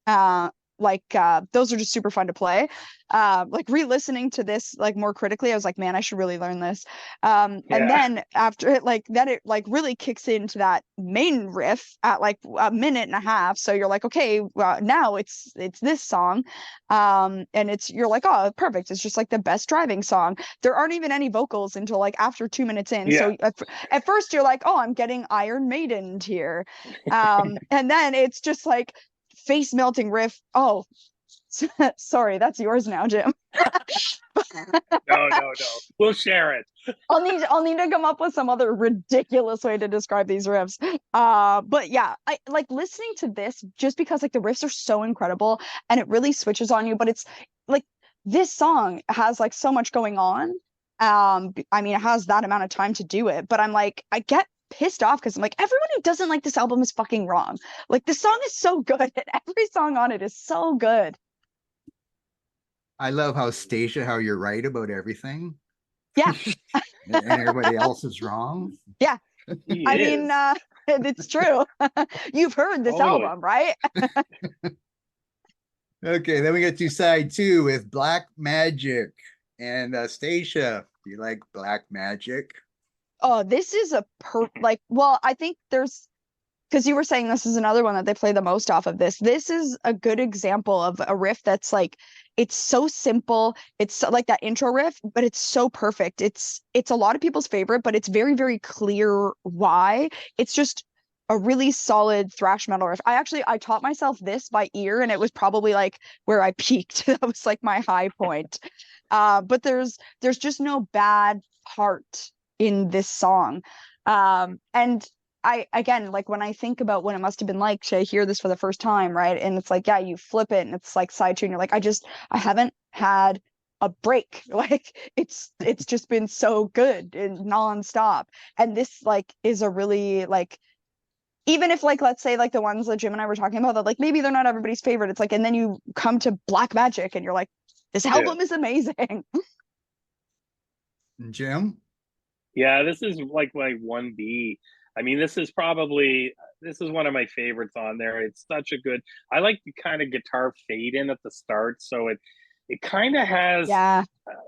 Speaker 3: Those are just super fun to play. Like re-listening to this like more critically, I was like, man, I should really learn this. And
Speaker 4: yeah,
Speaker 3: then after it, like then it like really kicks into that main riff at like a minute and a half. So you're like, okay, well, now it's this song. And you're like, oh, perfect. It's just like the best driving song. There aren't even any vocals until like after 2 minutes in.
Speaker 4: yeah.
Speaker 3: So at first you're like, oh, I'm getting Iron Maiden here. And then it's just like face melting riff. Oh, sorry, that's yours now, Jim.
Speaker 4: No, We'll share it.
Speaker 3: I'll need to come up with some other ridiculous way to describe these riffs. But yeah, I like listening to this just because like the riffs are so incredible and it really switches on you. But it's like this song has like so much going on. I mean, it has that amount of time to do it, but I'm like, I get pissed off because I'm like, everyone who doesn't like this album is fucking wrong. Like the song is so good, and every song on it is so good.
Speaker 2: I love how Staicha, how you're right about everything.
Speaker 3: Yeah.
Speaker 2: And everybody else is wrong.
Speaker 3: Yeah. I mean, it's true. You've heard this album, right?
Speaker 2: Okay, then we get to side 2 with Black Magic. And Staicha, do you like Black Magic?
Speaker 3: Oh, this is a well, I think there's because you were saying this is another one that they play the most off of this. This is a good example of a riff that's like it's so simple. It's like that intro riff, but it's so perfect. It's a lot of people's favorite, but it's very, very clear why. It's just a really solid thrash metal riff. I taught myself this by ear, and it was probably like where I peaked. That was like my high point. But there's just no bad part in this song. And I again, like when I think about what it must have been like to hear this for the first time, right? And it's like, yeah, you flip it and it's like side 2 and you're like, I haven't had a break. Like it's just been so good and nonstop. And this like is a really like even if like let's say like the ones that Jim and I were talking about that like maybe they're not everybody's favorite. It's like and then you come to Black Magic and you're like, this album is amazing.
Speaker 2: Jim?
Speaker 4: Yeah, this is like my 1B. I mean, this is one of my favorites on there. It's such a good. I like the kind of guitar fade in at the start, so it kind of has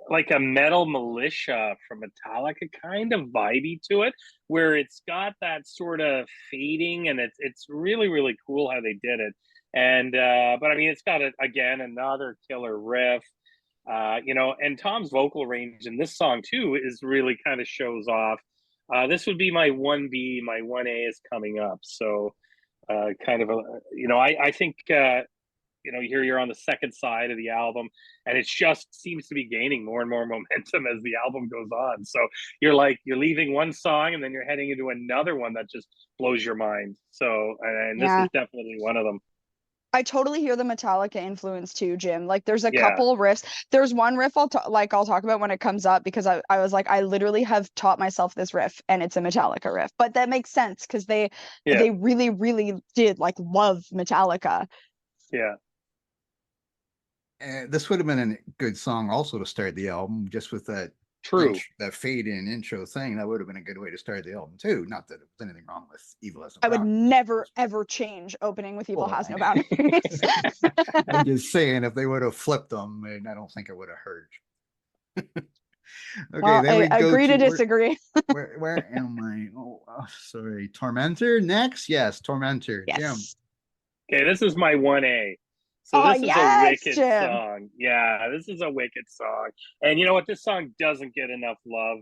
Speaker 4: like a Metal Militia from Metallica kind of vibey to it, where it's got that sort of fading, and it's really really cool how they did it. And but I mean, it's got again another killer riff. And Tom's vocal range in this song too is really kind of shows off. This would be my 1B. My 1A is coming up. So kind of I think here you're on the second side of the album, and it just seems to be gaining more and more momentum as the album goes on. So you're leaving one song and then you're heading into another one that just blows your mind. So and this is definitely one of them.
Speaker 3: I totally hear the Metallica influence too, Jim. Like there's a couple riffs. There's one riff I'll talk about when it comes up because I was like, I literally have taught myself this riff and it's a Metallica riff. But that makes sense because they really, really did like love Metallica.
Speaker 4: Yeah.
Speaker 2: This would have been a good song also to start the album, just with that that fade in intro thing. That would have been a good way to start the album too. Not that there was anything wrong with Evil Has No
Speaker 3: Boundaries. I would never ever change opening with Evil Has No Boundaries.
Speaker 2: I'm just saying, if they would have flipped them, I don't think it would have hurt. Okay,
Speaker 3: well, then we agree to disagree.
Speaker 2: Where am I? Oh, sorry. Tormentor next? Yes, Tormentor.
Speaker 3: Yes.
Speaker 2: Jim.
Speaker 4: Okay, this is my 1A. So this is a wicked song. Yeah, this is a wicked song. And you know what? This song doesn't get enough love.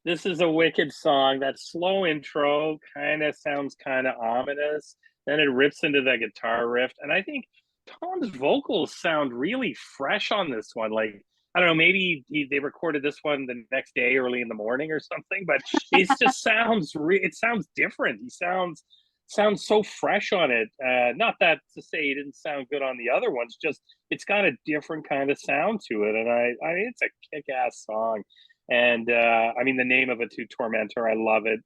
Speaker 4: This is a wicked song. That slow intro kind of sounds kind of ominous. Then it rips into the guitar riff. And I think Tom's vocals sound really fresh on this one. Like, I don't know, maybe they recorded this one the next day early in the morning or something, but it just sounds it sounds different. He sounds so fresh on it. Not that to say it didn't sound good on the other ones, just it's got a different kind of sound to it. And I it's a kick-ass song. And I mean the name of it too, Tormentor, I love it.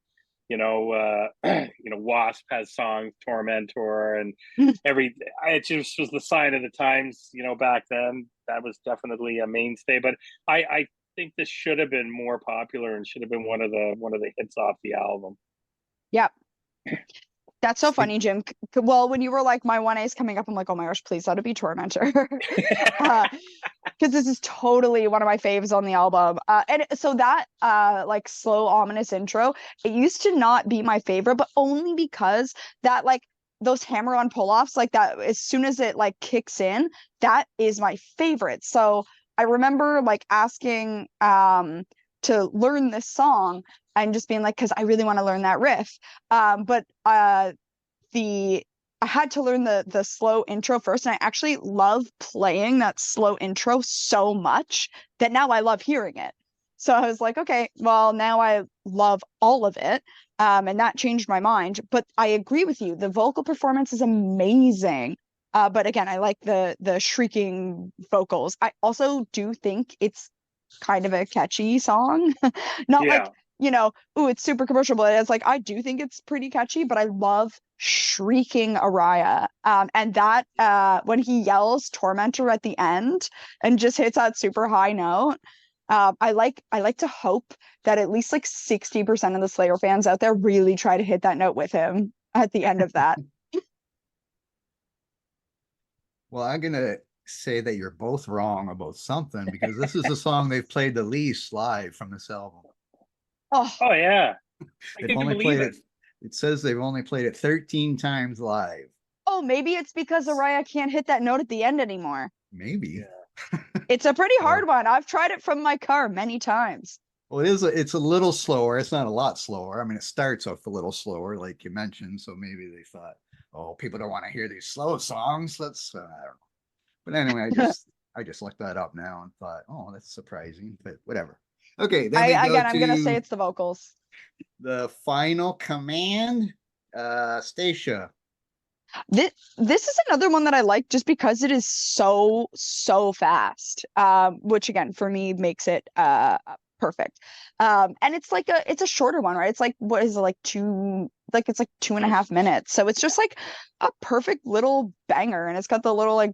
Speaker 4: Wasp has songs, Tormentor, and it just was the sign of the times, back then. That was definitely a mainstay. But I think this should have been more popular and should have been one of the hits off the album.
Speaker 3: Yep. That's so funny, Jim. Well, when you were like, my 1A is coming up, I'm like, oh my gosh, please let it be Tormentor. Because this is totally one of my faves on the album. And so that like slow, ominous intro, it used to not be my favorite, but only because that like those hammer-on pull-offs, like that, as soon as it like kicks in, that is my favorite. So I remember like asking to learn this song and just being like, because I really want to learn that riff. But the I had to learn the slow intro first, and I actually love playing that slow intro so much that now I love hearing it. So I was like, okay, well, now I love all of it. And that changed my mind. But I agree with you. The vocal performance is amazing. But again, I like the shrieking vocals. I also do think it's kind of a catchy song. Not like,
Speaker 4: Yeah.
Speaker 3: ooh, it's super commercial, but it's like I do think it's pretty catchy, but I love shrieking Araya. And that when he yells Tormentor at the end and just hits that super high note. I like to hope that at least like 60% of the Slayer fans out there really try to hit that note with him at the end of that.
Speaker 2: Well, I'm gonna say that you're both wrong about something because this is a song they've played the least live from this album.
Speaker 3: Oh,
Speaker 4: Oh yeah. I
Speaker 2: They've
Speaker 4: can
Speaker 2: only
Speaker 4: believe
Speaker 2: played
Speaker 4: it.
Speaker 2: it. It says they've only played it 13 times live.
Speaker 3: oh, maybe it's because Araya can't hit that note at the end anymore.
Speaker 2: Maybe.
Speaker 4: Yeah.
Speaker 3: It's a pretty
Speaker 2: Or-
Speaker 3: hard one. I've tried it from my car many times.
Speaker 2: Well, it's a little slower. It's not a lot slower. I mean, it starts off a little slower, like you mentioned. So maybe they thought, oh, people don't want to hear these slow songs. Let's I don't know. But anyway, I just looked that up now and thought, oh, that's surprising, but whatever. Okay, then we go
Speaker 3: I'm gonna say
Speaker 2: to
Speaker 3: it's the vocals.
Speaker 2: the final command. Stacia.
Speaker 3: This is another one that I like just because it is so fast. Which again for me makes it perfect. And it's a shorter one, right? It's like what is it like it's like 2.5 minutes. So it's just like a perfect little banger, and it's got the little like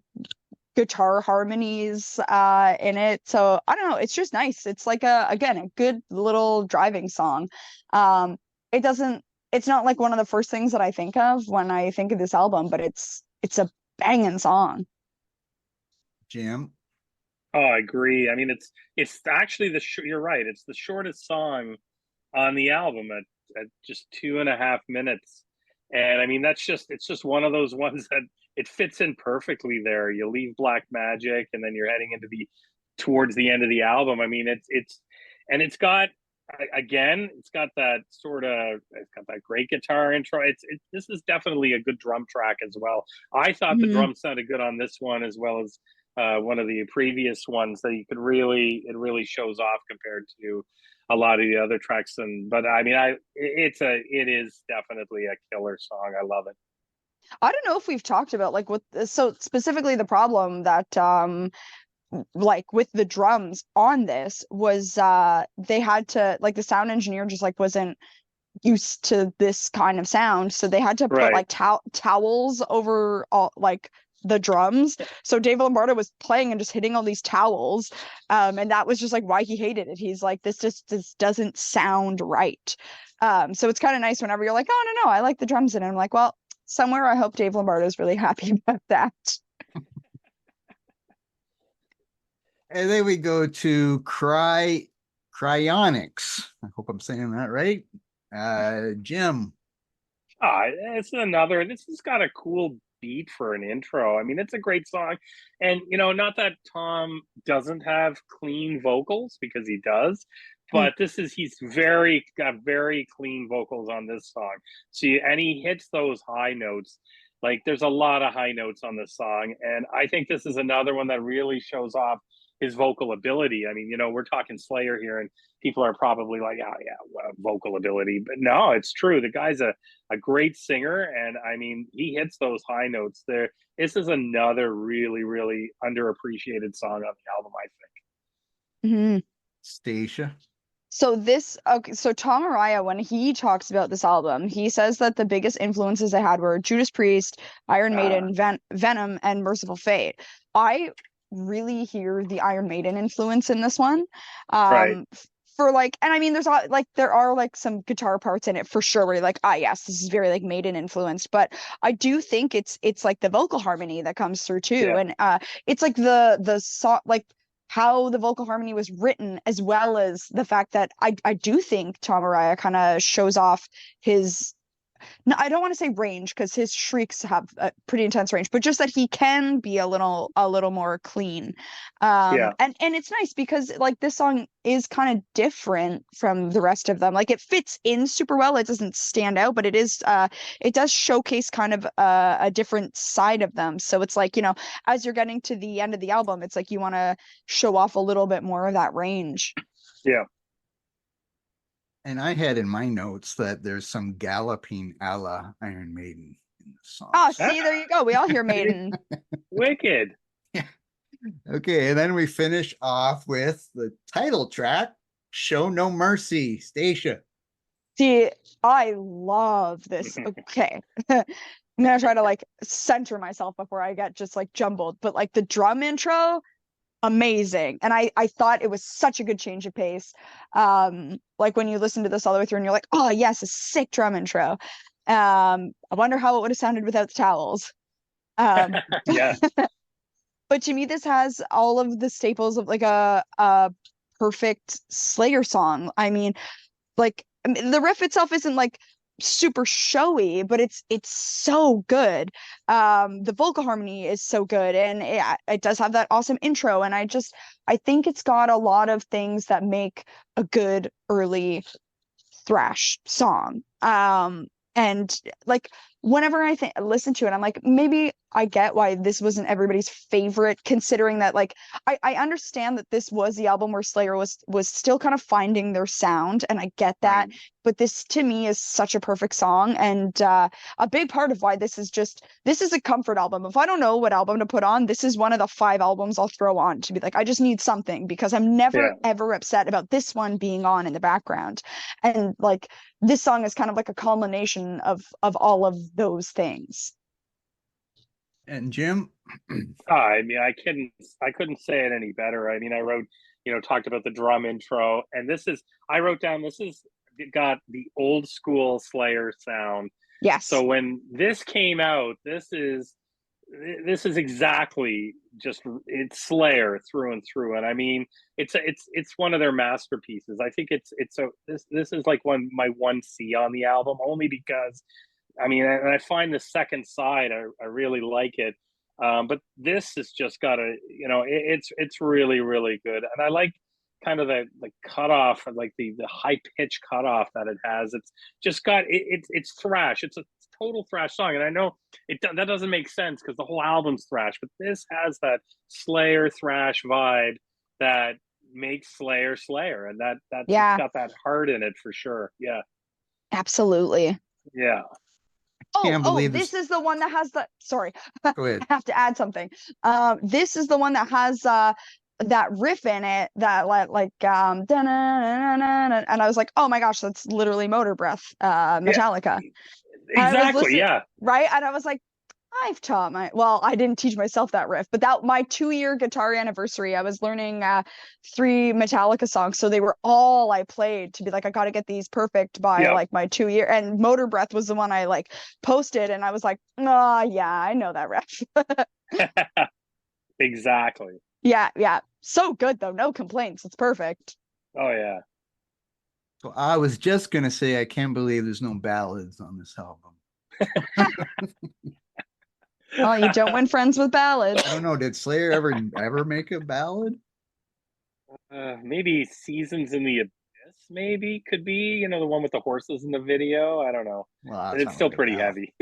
Speaker 3: guitar harmonies in it. So I don't know, it's just nice. It's like a good little driving song. It doesn't it's not like one of the first things that I think of when I think of this album, but it's a banging song.
Speaker 2: Jim.
Speaker 4: Oh, I agree. I mean, it's actually you're right. It's the shortest song on the album at just 2.5 minutes. And I mean, it's just one of those ones that it fits in perfectly there. You leave Black Magic and then you're heading into towards the end of the album. I mean, and it's got, again, it's got that great guitar intro. This is definitely a good drum track as well. I thought the
Speaker 3: Mhm.
Speaker 4: drums sounded good on this one as well as one of the previous ones that it really shows off compared to a lot of the other tracks. But I mean, it is definitely a killer song. I love it.
Speaker 3: I don't know if we've talked about like so specifically the problem that like with the drums on this was they had to like the sound engineer just like wasn't used to this kind of sound, so they had to put
Speaker 4: Right.
Speaker 3: like towels over all like the drums. So Dave Lombardo was playing and just hitting all these towels, and that was just like why he hated it. He's like, this doesn't sound right. So it's kind of nice whenever you're like, oh no, I like the drums in it. I'm like, well, somewhere I hope Dave Lombardo is really happy about that.
Speaker 2: And then we go to Cryonics. I hope I'm saying that right. Jim.
Speaker 4: This has got a cool beat for an intro. I mean, it's a great song. And, not that Tom doesn't have clean vocals because he does, but he's got very clean vocals on this song. And he hits those high notes. Like there's a lot of high notes on this song. And I think this is another one that really shows off his vocal ability. I mean, we're talking Slayer here and people are probably like, oh yeah, well, vocal ability. But no, it's true. The guy's a great singer. And I mean, he hits those high notes there. This is another really, really underappreciated song on the album, I think.
Speaker 3: Mm-hmm.
Speaker 2: Stacia.
Speaker 3: So Tom Araya, when he talks about this album, he says that the biggest influences they had were Judas Priest, Iron Maiden, Venom, and Merciful Fate. I really hear the Iron Maiden influence in this one.
Speaker 4: Right.
Speaker 3: For like, and I mean, there are like some guitar parts in it for sure where you're like, yes, this is very like Maiden influenced, but I do think it's like the vocal harmony that comes through too,
Speaker 4: Yeah.
Speaker 3: and it's like the song like how the vocal harmony was written, as well as the fact that I do think Tom Araya kind of shows off his no, I don't want to say range because his shrieks have a pretty intense range, but just that he can be a little more clean.
Speaker 4: Yeah.
Speaker 3: And it's nice because like this song is kind of different from the rest of them. Like it fits in super well. It doesn't stand out, but it does showcase kind of a different side of them. So it's like, as you're getting to the end of the album, it's like you want to show off a little bit more of that range.
Speaker 4: Yeah.
Speaker 2: And I had in my notes that there's some galloping a la Iron Maiden in the song.
Speaker 3: Oh, see, there you go. We all hear Maiden.
Speaker 4: Wicked.
Speaker 2: Okay, and then we finish off with the title track, Show No Mercy, Staicha.
Speaker 3: See, I love this. Okay. I'm gonna try to like center myself before I get just like jumbled. But like the drum intro, amazing. And I thought it was such a good change of pace. Like when you listen to this all the way through and you're like, oh yes, a sick drum intro. I wonder how it would have sounded without the towels.
Speaker 4: Yeah.
Speaker 3: But to me, this has all of the staples of like a perfect Slayer song. I mean, the riff itself isn't like super showy, but it's so good. The vocal harmony is so good, and it does have that awesome intro. And I think it's got a lot of things that make a good early thrash song. And like whenever I listen to it, I'm like, maybe I get why this wasn't everybody's favorite, considering that like I understand that this was the album where Slayer was still kind of finding their sound, and I get that.
Speaker 4: Right.
Speaker 3: But this to me is such a perfect song, and a big part of why this is a comfort album. If I don't know what album to put on, this is one of the 5 albums I'll throw on to be like, I just need something, because I'm never ever upset about this one being on in the background. And like this song is kind of like a culmination of all of those things.
Speaker 2: And Jim?
Speaker 4: I mean, I couldn't say it any better. I mean, I wrote, talked about the drum intro, and I wrote down, this is got the old school Slayer sound.
Speaker 3: Yes.
Speaker 4: So when this came out, this is exactly it's Slayer through and through. And I mean, it's one of their masterpieces. I think this is like my 1C on the album, only because I mean, and I find the second side, I really like it. But this has just got it's really, really good. And I like kind of the cutoff, like the high pitch cutoff that it has. It's just got, it's thrash. It's a total thrash song. And I know that doesn't make sense because the whole album's thrash, but this has that Slayer thrash vibe that makes Slayer Slayer. And it's got that heart in it for sure. Yeah.
Speaker 3: Absolutely.
Speaker 4: Yeah.
Speaker 3: This is the one that has the, sorry,
Speaker 2: Go ahead.
Speaker 3: I have to add something. This is the one that has that riff in it that like and I was like, oh my gosh, that's literally Motor Breath, Metallica.
Speaker 4: Yeah, exactly. Yeah.
Speaker 3: Right. And I was like, I didn't teach myself that riff, but that my 2-year guitar anniversary, I was learning 3 Metallica songs. So they were all I played to be like, I got to get these perfect by like my 2-year. And Motor Breath was the one I like posted, and I was like, oh yeah, I know that riff.
Speaker 4: Exactly.
Speaker 3: Yeah. So good though. No complaints. It's perfect.
Speaker 4: Oh yeah.
Speaker 2: So I was just gonna say, I can't believe there's no ballads on this album.
Speaker 3: Oh, you don't win friends with ballads.
Speaker 2: I don't know. Did Slayer ever make a ballad?
Speaker 4: Maybe Seasons in the Abyss. Maybe could be. The one with the horses in the video. I don't know.
Speaker 2: Well,
Speaker 4: it's still pretty heavy.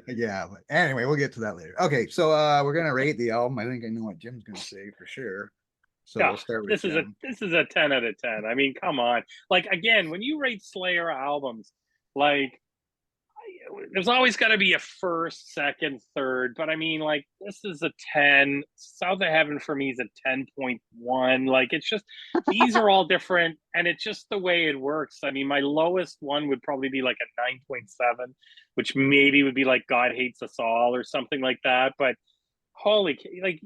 Speaker 2: Yeah, but anyway, we'll get to that later. Okay, so we're gonna rate the album. I think I know what Jim's gonna say for sure. So we'll start with
Speaker 4: this is a 10 out of 10. I mean, come on. Like again, when you rate Slayer albums, like there's always got to be a first, second, third, but I mean, like this is a 10. South of Heaven for me is a 10.1. Like it's just these are all different, and it's just the way it works. I mean, my lowest one would probably be like a 9.7, which maybe would be like God Hates Us All or something like that. But holy, like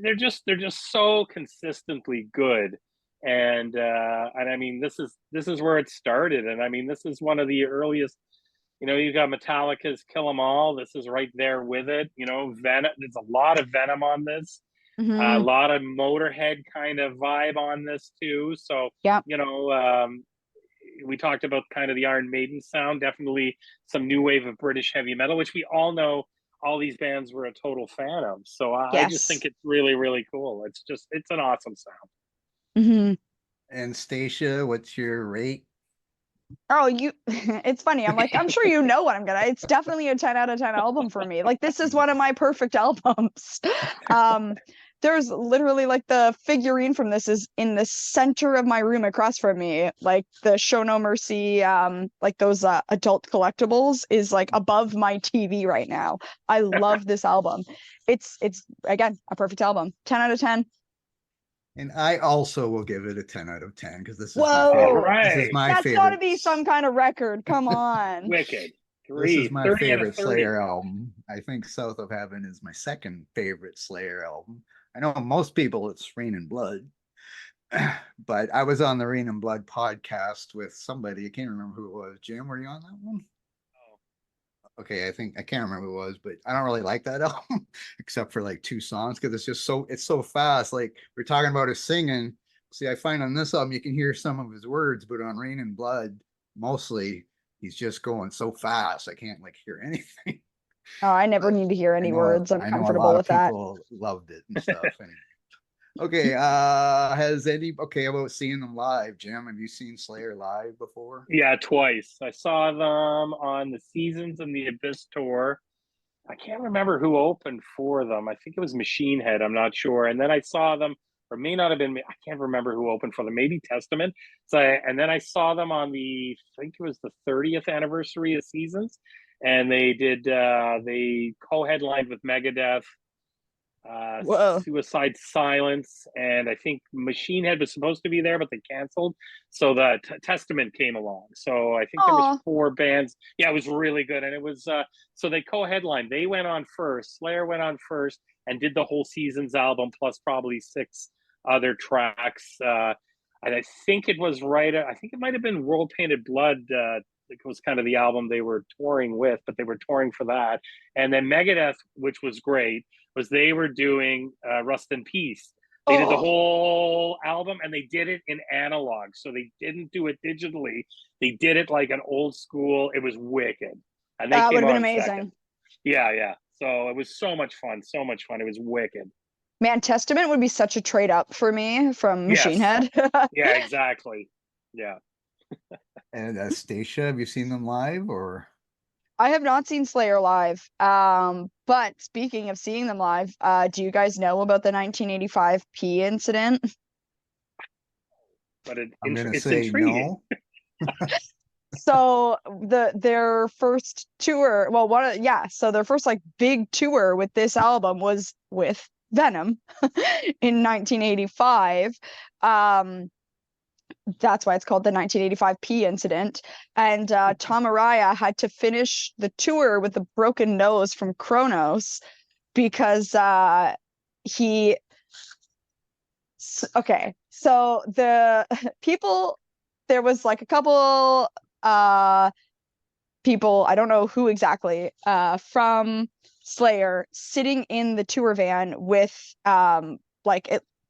Speaker 4: they're just so consistently good. And I mean, this is where it started, and I mean, this is one of the earliest. You've got Metallica's Kill 'Em All. This is right there with it. Venom. There's a lot of Venom on this. A lot of Motorhead kind of vibe on this too. So,
Speaker 3: yeah.
Speaker 4: we talked about kind of the Iron Maiden sound, definitely some new wave of British heavy metal, which we all know all these bands were a total fan of. So I just think
Speaker 3: Yes.
Speaker 4: it's really, really cool. It's an awesome sound.
Speaker 3: Hmm.
Speaker 2: And Staicha, what's your rate?
Speaker 3: Oh, it's funny. I'm like, I'm sure you know what I'm gonna. It's definitely a 10 out of 10 album for me. Like, this is one of my perfect albums. There's literally like the figurine from this is in the center of my room across from me. Like the Show No Mercy, like those adult collectibles is like above my TV right now. I love this album. It's again a perfect album. 10 out of 10.
Speaker 2: And I also will give it a 10 out of 10 because this is my
Speaker 3: Whoa.
Speaker 2: favorite.
Speaker 4: All
Speaker 2: This is
Speaker 4: right.
Speaker 2: my
Speaker 3: That's
Speaker 2: favorite.
Speaker 3: gotta be some kind of record. Come on.
Speaker 4: Wicked.
Speaker 2: This is my
Speaker 4: 30 out of
Speaker 2: favorite
Speaker 4: 30.
Speaker 2: Slayer album. I think South of Heaven is my second favorite Slayer album. I know most people it's Rain and Blood, but I was on the Rain and Blood podcast with somebody. I can't remember who it was. Jim, were you on that one? Okay, I can't remember who it was, but I don't really like that album except for like 2 songs because it's so fast. Like we're talking about his singing. See, I find on this album you can hear some of his words, but on Rain and Blood, mostly he's just going so fast I can't like hear anything.
Speaker 3: Oh, I never need to hear any words. I'm
Speaker 2: I know a
Speaker 3: comfortable
Speaker 2: lot of
Speaker 3: with that.
Speaker 2: people loved it and stuff. Anyway. Okay, how about seeing them live, Jim? Have you seen Slayer live before?
Speaker 4: Yeah, twice. I saw them on the Seasons and the Abyss tour. I can't remember who opened for them. I think it was Machine Head. I'm not sure. And then I saw them, or may not have been. I can't remember who opened for them. Maybe Testament. And then I saw them on I think it was the 30th anniversary of Seasons, and they did. They co-headlined with Megadeth,
Speaker 3: Whoa.
Speaker 4: Suicide Silence, and I think Machine Head was supposed to be there, but they canceled. So the Testament came along. So I think there was 4 bands. Yeah, it was really good, and it was so they co-headlined. They went on first. Slayer went on first and did the whole Seasons album plus probably 6 other tracks. And I think it was I think it might have been World Painted Blood. It was kind of the album they were touring with, but they were touring for that. And then Megadeth, which was great, was they were doing Rust in Peace. They did the whole album and they did it in analog. So they didn't do it digitally. They did it like an old school. It was wicked. And they
Speaker 3: That would
Speaker 4: came
Speaker 3: have been
Speaker 4: on
Speaker 3: amazing.
Speaker 4: second. Yeah. So it was so much fun. So much fun. It was wicked.
Speaker 3: Man, Testament would be such a trade up for me from Machine Head.
Speaker 4: Yeah, exactly. Yeah.
Speaker 2: And Staicha, have you seen them live or?
Speaker 3: I have not seen Slayer live. But speaking of seeing them live, do you guys know about the 1985 P incident?
Speaker 4: But
Speaker 2: I'm gonna
Speaker 4: it's
Speaker 2: say
Speaker 4: intriguing.
Speaker 2: no.
Speaker 3: So their first tour, so their first like big tour with this album was with Venom in 1985. That's why it's called the 1985 P incident. And Tom Araya had to finish the tour with a broken nose from Kronos because okay, so the people, there was like a couple people, I don't know who exactly, from Slayer sitting in the tour van with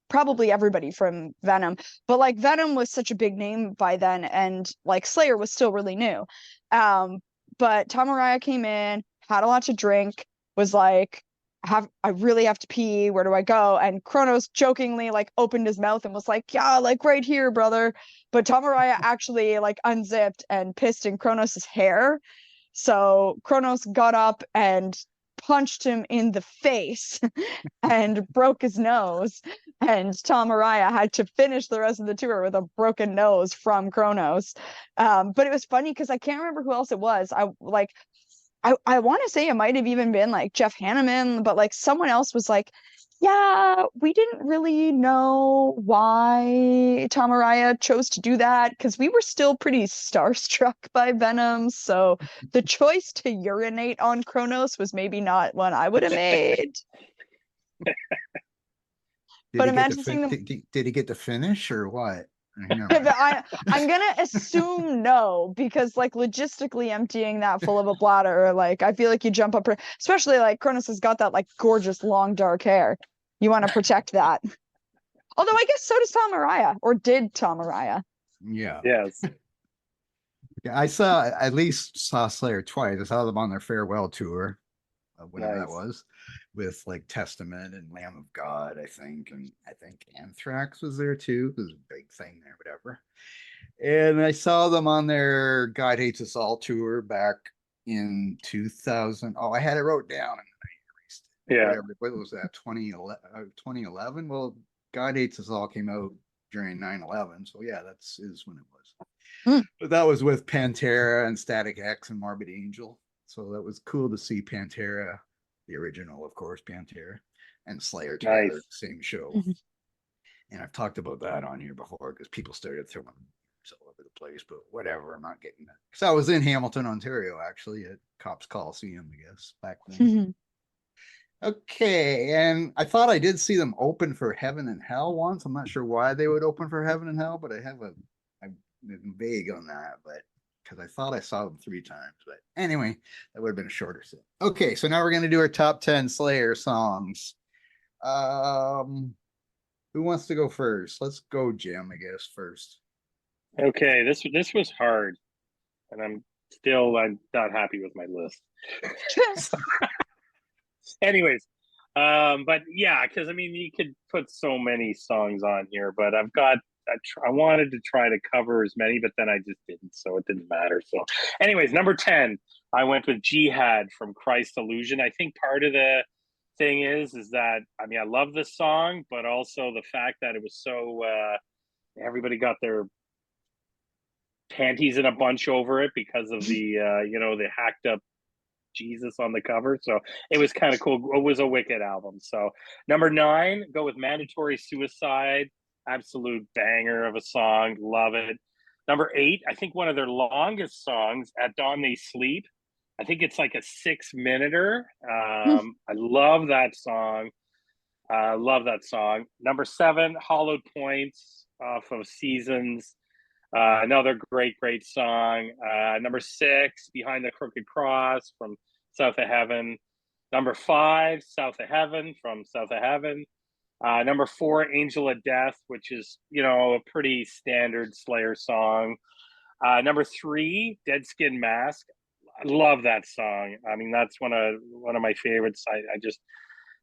Speaker 3: probably everybody from Venom, but like Venom was such a big name by then and like Slayer was still really new. But Tom Araya came in, had a lot to drink, was like, I really have to pee, where do I go? And Kronos jokingly like opened his mouth and was like, yeah, like right here, brother. But Tom Araya actually like unzipped and pissed in Kronos's hair. So Kronos got up and punched him in the face and broke his nose. And Tom Araya had to finish the rest of the tour with a broken nose from Kronos. But it was funny because I can't remember who else it was. I want to say it might have even been like Jeff Hanneman, but like someone else was like, yeah, we didn't really know why Tom Araya chose to do that because we were still pretty starstruck by Venom. So the choice to urinate on Kronos was maybe not one I would have made. But imagine seeing them.
Speaker 2: Did he get to finish or what?
Speaker 3: I'm gonna assume no, because like logistically emptying that full of a bladder, like I feel like you jump up, especially like Kronos has got that like gorgeous long dark hair. You want to protect that. Although I guess so does Tom Araya, or did Tom Araya?
Speaker 2: Yeah.
Speaker 4: Yes.
Speaker 2: Yeah, at least saw Slayer twice. I saw them on their farewell tour, whenever that
Speaker 4: Nice.
Speaker 2: was, with like Testament and Lamb of God, I think, and I think Anthrax was there too. It was a big thing there, whatever. And I saw them on their God Hates Us All tour back in 2000. Oh, I had it wrote down and I erased it.
Speaker 4: Yeah.
Speaker 2: Whatever. What was that? 2011? Well, God Hates Us All came out during 9/11. So yeah, is when it was. But that was with Pantera and Static X and Morbid Angel. So that was cool to see Pantera, the original, of course, Pantera, and Slayer together,
Speaker 4: Nice.
Speaker 2: same show.
Speaker 3: Mhm.
Speaker 2: And I've talked about that on here before because people started throwing all over the place, but whatever. I'm not getting that. Because I was in Hamilton, Ontario, actually, at Cops Coliseum, I guess, back then. Okay, and I thought I did see them open for Heaven and Hell once. I'm not sure why they would open for Heaven and Hell, but I'm vague on that, but because I thought I saw them 3 times. But anyway, that would have been a shorter set. Okay, so now we're gonna do our top 10 Slayer songs. Who wants to go first? Let's go, Jim, I guess, first.
Speaker 4: Okay, this was hard, and I'm not happy with my list. Anyways, but yeah, because I mean, you could put so many songs on here, but I wanted to try to cover as many, but then I just didn't, so it didn't matter. So, anyways, number 10, I went with Jihad from Christ Illusion. I think part of the thing is that I mean, I love this song, but also the fact that it was so everybody got their panties in a bunch over it because of the the hacked up Jesus on the cover. So it was kind of cool. It was a wicked album. So number 9, go with Mandatory Suicide. Absolute banger of a song. Love it. Number 8, I think one of their longest songs, At Dawn They Sleep. I think it's like a 6-minuter. I love that song. Love that song. Number 7, Hollowed Points off of Seasons. Another great song. Number 6, Behind the Crooked Cross from South of Heaven. Number 5, South of Heaven from South of Heaven. Number 4, Angel of Death, which is, a pretty standard Slayer song. Number 3, Dead Skin Mask. I love that song. I mean, that's one of my favorites. I just,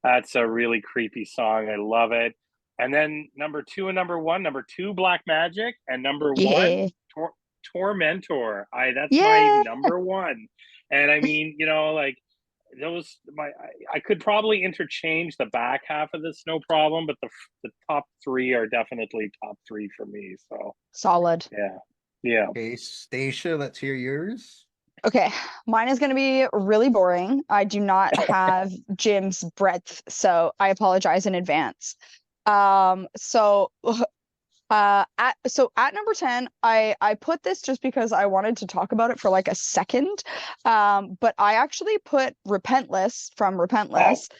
Speaker 4: that's a really creepy song. I love it. And then number 2 and number 1, number 2, Black Magic, and number 1, Tormentor. That's my
Speaker 3: Yeah.
Speaker 4: number 1. And I mean, like I could probably interchange the back half of this, no problem, but the top 3 are definitely top 3 for me. So
Speaker 3: Solid.
Speaker 4: yeah.
Speaker 2: Okay, Staicha, let's hear yours.
Speaker 3: Okay, mine is going to be really boring. I do not have Jim's breadth, so I apologize in advance. So at number 10, I put this just because I wanted to talk about it for like a second. But I actually put Repentless from Repentless.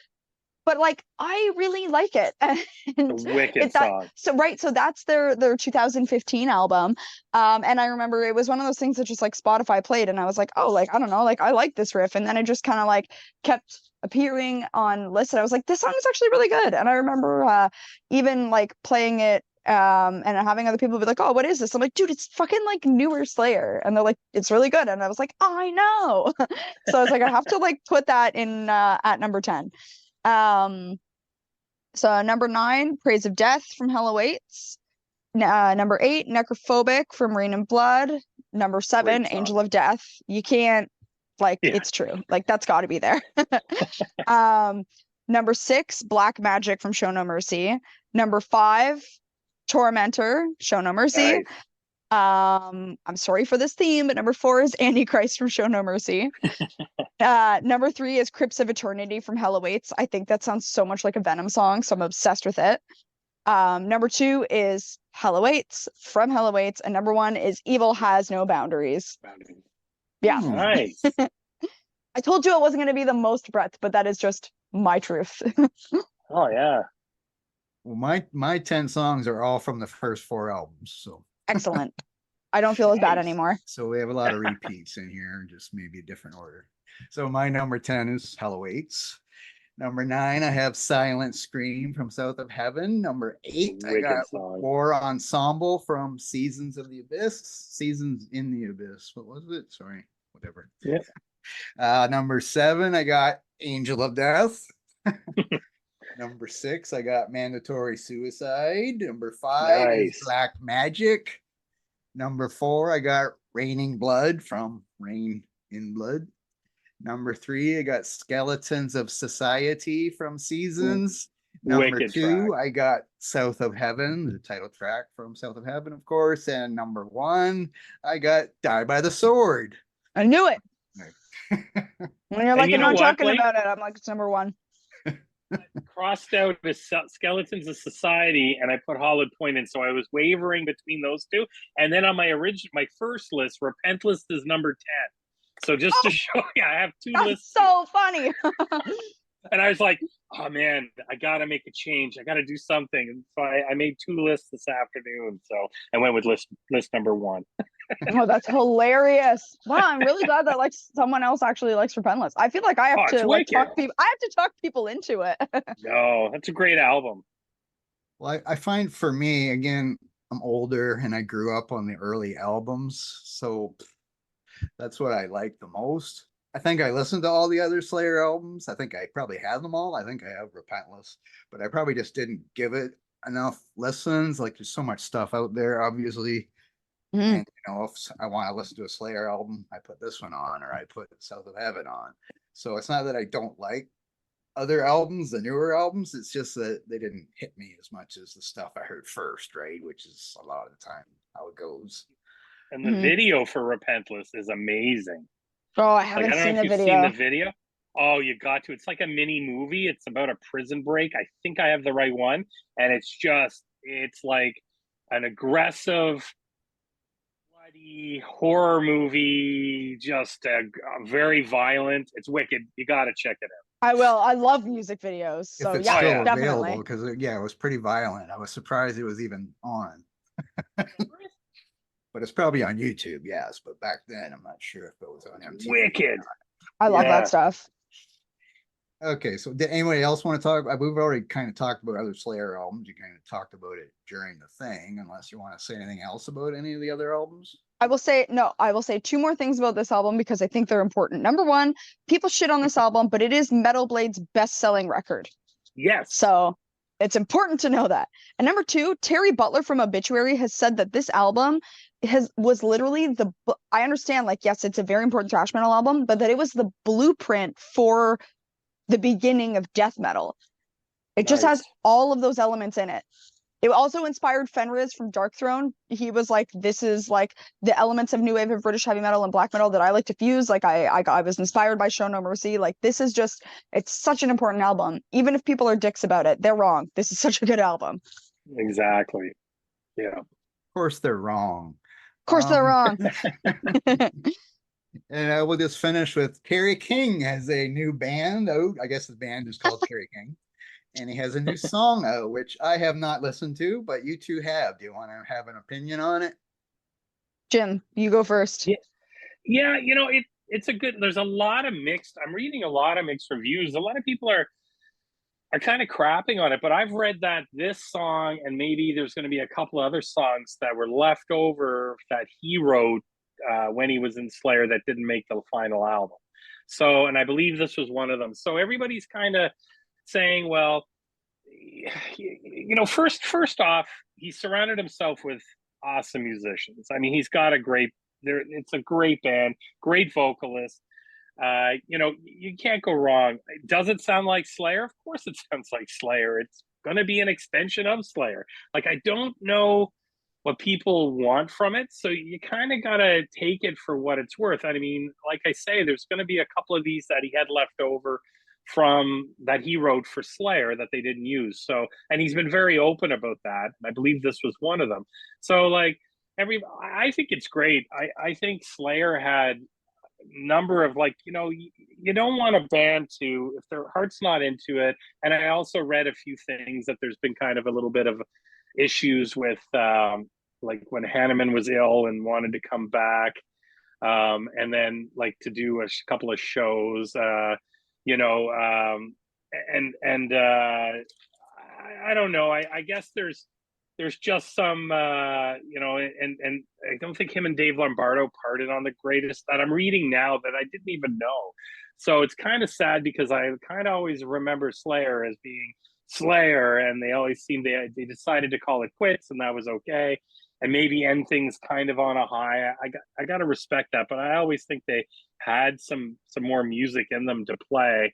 Speaker 3: But like I really like it. And
Speaker 4: Wicked song.
Speaker 3: So that's their 2015 album. And I remember it was one of those things that just like Spotify played and I was like, oh, like I don't know, like I like this riff. And then it just kind of like kept appearing on lists. And I was like, this song is actually really good. And I remember even like playing it and having other people be like, oh, what is this? I'm like, dude, it's fucking like newer Slayer. And they're like, it's really good. And I was like, I know. So I was like, I have to like put that in at number 10. So number 9, Praise of Death from Hell Awaits. Number 8, Necrophobic from Rain and Blood. Number 7, Angel of Death. You can't, like, it's true. Like, that's got to be there. Number 6, Black Magic from Show No Mercy. Number 5, Tormentor, Show No Mercy.
Speaker 4: Nice.
Speaker 3: I'm sorry for this theme, but number 4 is Antichrist from Show No Mercy. Number 3 is Crypts of Eternity from Hell Awaits. I think that sounds so much like a Venom song, so I'm obsessed with it. Number 2 is Hell Awaits from Hell Awaits, and number 1 is Evil Has No Boundaries. Yeah.
Speaker 4: Nice.
Speaker 3: I told you it wasn't going to be the most breadth, but that is just my truth.
Speaker 4: Oh yeah.
Speaker 2: Well, my 10 songs are all from the first 4 albums, so
Speaker 3: Excellent. I don't feel as bad anymore.
Speaker 2: So we have a lot of repeats in here, just maybe a different order. So my number 10 is Hell Awaits. Number 9, I have Silent Scream from South of Heaven. Number 8, I
Speaker 4: Wicked
Speaker 2: got
Speaker 4: song.
Speaker 2: War Ensemble from Seasons of the Abyss. Seasons in the Abyss. What was it? Sorry, whatever.
Speaker 4: Yeah.
Speaker 2: Number 7, I got Angel of Death. Number 6, I got Mandatory Suicide. Number 5 is
Speaker 4: Nice.
Speaker 2: Black Magic. Number 4, I got Raining Blood from Rain in Blood. Number 3, I got Skeletons of Society from Seasons. Number
Speaker 4: Wicked
Speaker 2: 2,
Speaker 4: track.
Speaker 2: I got South of Heaven, the title track from South of Heaven, of course. And number 1, I got Die by the Sword.
Speaker 3: I knew it. When you're like,
Speaker 4: you
Speaker 3: I'm
Speaker 4: know
Speaker 3: not
Speaker 4: what,
Speaker 3: talking
Speaker 4: Blake?
Speaker 3: about it, I'm like, it's number 1.
Speaker 4: Crossed out the Skeletons of Society, and I put Hollow Point in, so I was wavering between those two. And then on my first list, Repentless is number 10. So just to show you, I have 2
Speaker 3: That's
Speaker 4: lists.
Speaker 3: so funny.
Speaker 4: And I was like, oh man, I gotta make a change. I gotta do something. And so I made 2 lists this afternoon. So I went with list number 1.
Speaker 3: Oh, that's hilarious. Wow, I'm really glad that like someone else actually likes Repentless. I feel like I have to like talk people. I have to talk people into it.
Speaker 4: No, that's a great album.
Speaker 2: Well, I find for me, again, I'm older and I grew up on the early albums. So that's what I like the most. I think I listened to all the other Slayer albums. I think I probably had them all. I think I have Repentless, but I probably just didn't give it enough listens. Like there's so much stuff out there, obviously. And if I want to listen to a Slayer album, I put this one on, or I put South of Heaven on. So it's not that I don't like other albums, the newer albums. It's just that they didn't hit me as much as the stuff I heard first, right? Which is a lot of the time how it goes.
Speaker 4: And the video for Repentless is amazing.
Speaker 3: Oh, I haven't seen the video.
Speaker 4: Seen the video. Oh, you got to. It's like a mini movie. It's about a prison break. I think I have the right one. And it's like an aggressive horror movie, just very violent. It's wicked. You got to check it out.
Speaker 3: I will. I love music videos. So
Speaker 2: if it's
Speaker 3: yeah,
Speaker 2: still
Speaker 3: definitely.
Speaker 2: available, because it was pretty violent. I was surprised it was even on. But it's probably on YouTube, yes. But back then, I'm not sure if it was on MTV.
Speaker 4: Wicked.
Speaker 3: I love that stuff.
Speaker 2: Okay, so did anybody else want to talk? We've already kind of talked about other Slayer albums. You kind of talked about it during the thing, unless you want to say anything else about any of the other albums.
Speaker 3: I will say 2 more things about this album because I think they're important. Number 1, people shit on this album, but it is Metal Blade's best-selling record.
Speaker 4: Yes.
Speaker 3: So it's important to know that. And number 2, Terry Butler from Obituary has said that this album was literally I understand, like, yes, it's a very important thrash metal album, but that it was the blueprint for the beginning of death metal. It just has all of those elements in it. It also inspired Fenriz from Darkthrone. He was like, this is like the elements of new wave of British heavy metal and black metal that I like to fuse. Like I was inspired by Show No Mercy. Like this is just, it's such an important album. Even if people are dicks about it, they're wrong. This is such a good album.
Speaker 4: Exactly. Yeah.
Speaker 2: Of course they're wrong.
Speaker 3: Of course they're wrong.
Speaker 2: And I will just finish with Kerry King has a new band out. I guess the band is called Kerry King. And he has a new song out, which I have not listened to, but you two have. Do you want to have an opinion on it?
Speaker 3: Jim, you go first.
Speaker 4: Yeah, it's a good, there's a lot of mixed, I'm reading a lot of mixed reviews. A lot of people are kind of crapping on it, but I've read that this song, and maybe there's going to be a couple of other songs that were left over that he wrote when he was in Slayer that didn't make the final album. So, and I believe this was one of them. So everybody's kind of saying, well, first off, he surrounded himself with awesome musicians. I mean, he's got it's a great band, great vocalist. You can't go wrong. Does it sound like Slayer? Of course it sounds like Slayer. It's going to be an extension of Slayer. Like, I don't know what people want from it, so you kind of got to take it for what it's worth. I mean, like I say, there's going to be a couple of these that he had left over from that he wrote for Slayer that they didn't use. So, and he's been very open about that. I believe this was one of them. So, like, I think it's great. I think Slayer had number of, like, you don't want a band to, if their heart's not into it. And I also read a few things that there's been kind of a little bit of issues with like when Hanneman was ill and wanted to come back, and then like to do a couple of shows, and I don't know. I guess there's just some and I don't think him and Dave Lombardo parted on the greatest that I'm reading now that I didn't even know. So it's kind of sad because I kind of always remember Slayer as being Slayer, and they always seemed they decided to call it quits, and that was okay, and maybe end things kind of on a high. I got to respect that, but I always think they had some more music in them to play.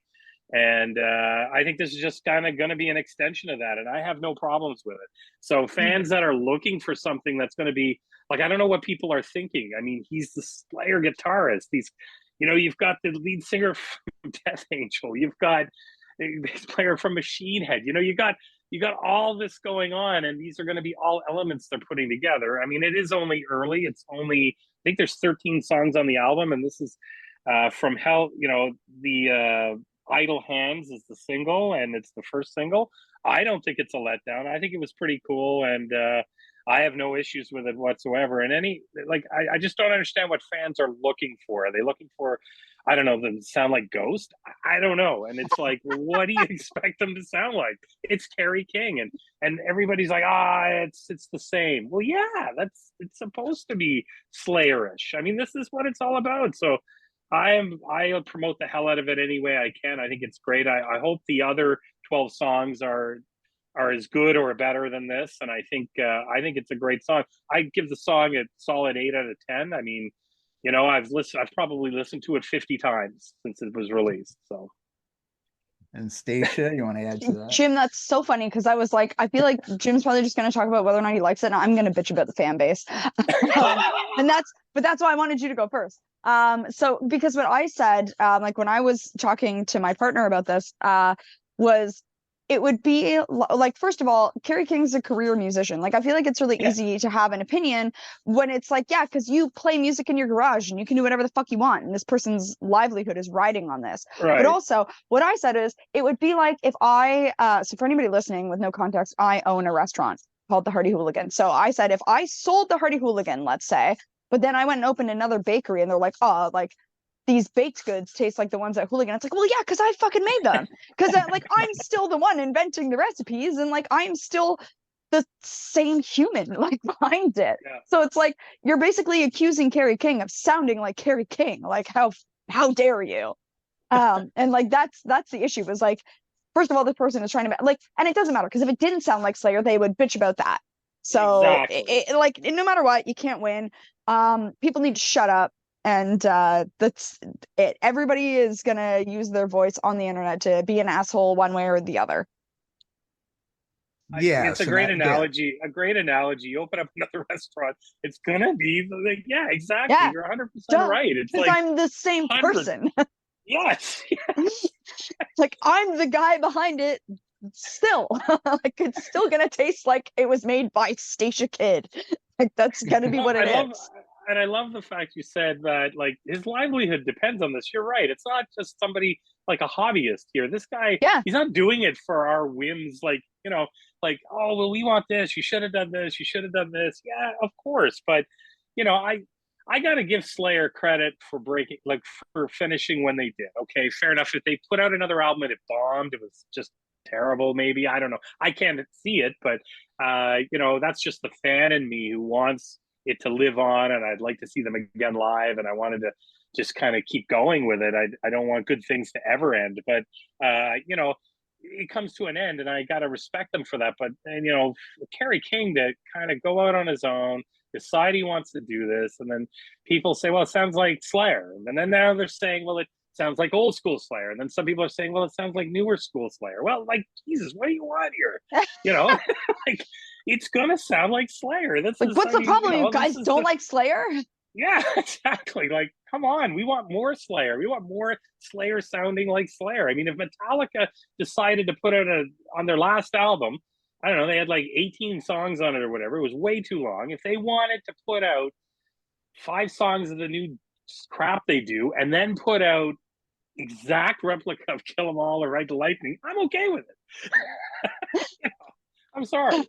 Speaker 4: And I think this is just kind of going to be an extension of that. And I have no problems with it. So fans that are looking for something that's going to be like, I don't know what people are thinking. I mean, he's the Slayer guitarist. You've got the lead singer from Death Angel. You've got this player from Machine Head. You got all this going on, and these are going to be all elements they're putting together. I mean, it is only early. I think there's 13 songs on the album, and this is from Hell. The Idle Hands is the single, and it's the first single. I don't think it's a letdown. I think it was pretty cool, and I have no issues with it whatsoever. And I just don't understand what fans are looking for. Are they looking for, I don't know, them to sound like Ghost? I don't know. And it's like, well, what do you expect them to sound like? It's Kerry King, and everybody's like, it's the same. Well, yeah, it's supposed to be Slayerish. I mean, this is what it's all about. So I'll promote the hell out of it any way I can. I think it's great. I hope the other 12 songs are as good or better than this, and I think it's a great song. I give the song a solid 8 out of 10. I mean, I've probably listened to it 50 times since it was released. So.
Speaker 2: And Staicha, you want to add to that?
Speaker 3: Jim, that's so funny because I was like, I feel like Jim's probably just going to talk about whether or not he likes it, and I'm going to bitch about the fan base. But that's why I wanted you to go first. So because what I said, like when I was talking to my partner about this, was it would be like, first of all, Kerry King's a career musician. Like, I feel like it's really easy to have an opinion when it's like, yeah, because you play music in your garage and you can do whatever the fuck you want. And this person's livelihood is riding on this.
Speaker 4: Right.
Speaker 3: But also, what I said is, it would be like if so for anybody listening with no context, I own a restaurant called the Hardy Hooligan. So I said, if I sold the Hardy Hooligan, let's say, but then I went and opened another bakery and they're like, oh, like, these baked goods taste like the ones at Hooligan. It's like, well, yeah, because I fucking made them. Because like I'm still the one inventing the recipes, and like I'm still the same human like behind it. Yeah. So it's like you're basically accusing Kerry King of sounding like Kerry King. Like how dare you? And like that's the issue. Is like, first of all, this person is trying to like, and it doesn't matter because if it didn't sound like Slayer, they would bitch about that. So exactly. Like no matter what, you can't win. People need to shut up. And that's it. Everybody is gonna use their voice on the internet to be an asshole one way or the other.
Speaker 2: Yeah,
Speaker 4: it's a great analogy. Yeah. A great analogy. You open up another restaurant, it's gonna be like, yeah, exactly. Yeah. You're 100% right. It's like
Speaker 3: I'm the same person.
Speaker 4: Yes.
Speaker 3: Like I'm the guy behind it. Still, like it's still gonna taste like it was made by Staicha Kid. Like that's gonna be what it is.
Speaker 4: And I love the fact you said that, like, his livelihood depends on this. You're right. It's not just somebody like a hobbyist here. This guy, he's not doing it for our whims. Like, like, oh, well, we want this. You should have done this. You should have done this. Yeah, of course. But, I got to give Slayer credit for for finishing when they did. Okay, fair enough. If they put out another album and it bombed, it was just terrible. Maybe, I don't know. I can't see it, but, that's just the fan in me who wants it to live on, and I'd like to see them again live, and I wanted to just kind of keep going with it. I don't want good things to ever end, but it comes to an end, and I got to respect them for that. But Kerry King to kind of go out on his own, decide he wants to do this, and then people say, well, it sounds like Slayer, and then now they're saying, well, it sounds like old school Slayer, and then some people are saying, well, it sounds like newer school Slayer. Well, like, Jesus, what do you want here? Like, it's gonna sound like Slayer. That's
Speaker 3: like, what's the problem? You guys don't like Slayer?
Speaker 4: Yeah, exactly. Like, come on, we want more Slayer. We want more Slayer sounding like Slayer. I mean, if Metallica decided to put out on their last album, I don't know, they had like 18 songs on it or whatever. It was way too long. If they wanted to put out 5 songs of the new crap they do, and then put out exact replica of Kill 'Em All or Ride the Lightning, I'm okay with it. I'm sorry.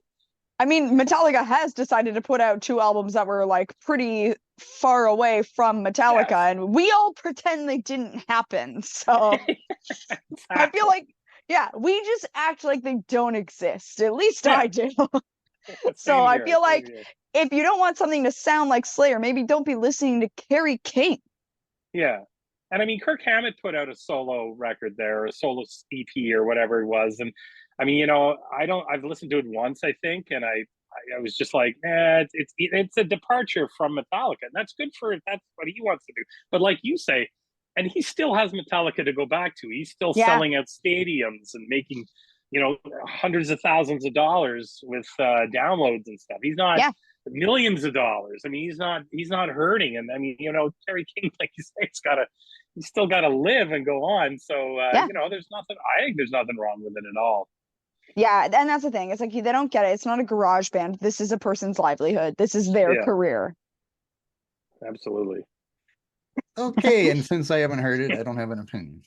Speaker 3: I mean, Metallica has decided to put out 2 albums that were like pretty far away from Metallica, and we all pretend they didn't happen. So exactly. I feel like Yeah, we just act like they don't exist. At least
Speaker 4: Yeah.
Speaker 3: I do.
Speaker 4: Same
Speaker 3: So I
Speaker 4: here,
Speaker 3: feel
Speaker 4: same
Speaker 3: like
Speaker 4: here.
Speaker 3: if you don't want something to sound like Slayer, maybe don't be listening to Kerry King.
Speaker 4: Yeah. And I mean, Kirk Hammett put out a solo record there, or a solo EP or whatever it was. And I mean, I've listened to it once, I think, and I was just like, it's a departure from Metallica. And that's good that's what he wants to do. But like you say, and he still has Metallica to go back to. He's still
Speaker 3: Yeah.
Speaker 4: selling out stadiums and making, hundreds of thousands of dollars with downloads and stuff. He's not
Speaker 3: Yeah.
Speaker 4: millions of dollars. I mean, he's not hurting. And I mean, Kerry King, like you say, he's still got to live and go on. So
Speaker 3: Yeah.
Speaker 4: I think there's nothing wrong with it at all.
Speaker 3: Yeah, and that's the thing. It's like they don't get it. It's not a garage band. This is a person's livelihood. This is their
Speaker 4: Yeah.
Speaker 3: career.
Speaker 4: Absolutely.
Speaker 2: Okay, and since I haven't heard it, I don't have an opinion.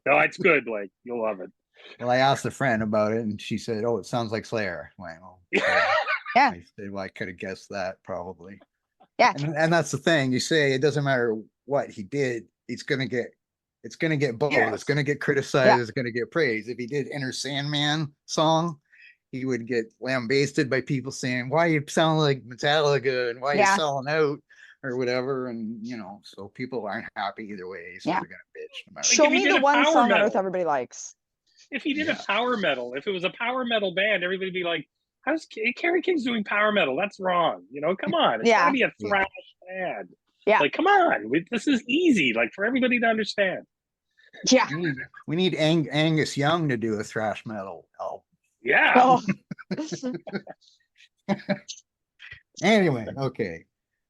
Speaker 4: No, it's good, Blake. You'll love it.
Speaker 2: Well, I asked a friend about it, and she said, "Oh, it sounds like Slayer." I went, "Oh, okay."
Speaker 3: Yeah.
Speaker 2: I said, "Well, I could have guessed that probably."
Speaker 3: Yeah.
Speaker 2: And that's the thing. You say it doesn't matter what he did; it's gonna get both.
Speaker 4: Yes.
Speaker 2: It's gonna get criticized.
Speaker 3: Yeah.
Speaker 2: It's gonna get praised. If he did Enter Sandman song, he would get lambasted by people saying, "Why you sound like Metallica and why you
Speaker 3: Yeah.
Speaker 2: selling out?" or whatever. And so people aren't happy either way, so
Speaker 3: Yeah.
Speaker 2: they're gonna bitch no matter
Speaker 3: Show
Speaker 4: if he
Speaker 3: me
Speaker 4: did
Speaker 3: the
Speaker 4: a
Speaker 3: one
Speaker 4: power
Speaker 3: song on
Speaker 4: metal.
Speaker 3: earth everybody likes.
Speaker 4: If he did
Speaker 2: Yeah.
Speaker 4: a power metal, if it was a power metal band, everybody'd be like, "How's Kerry King's doing power metal? That's wrong." Come on, it's
Speaker 3: Yeah.
Speaker 4: gotta be a
Speaker 2: Yeah.
Speaker 4: thrash band.
Speaker 3: Yeah.
Speaker 4: Like, come on, this is easy, like for everybody to understand.
Speaker 3: Yeah.
Speaker 2: We need Angus Young to do a thrash metal album.
Speaker 4: Yeah.
Speaker 3: Oh.
Speaker 2: Anyway, okay.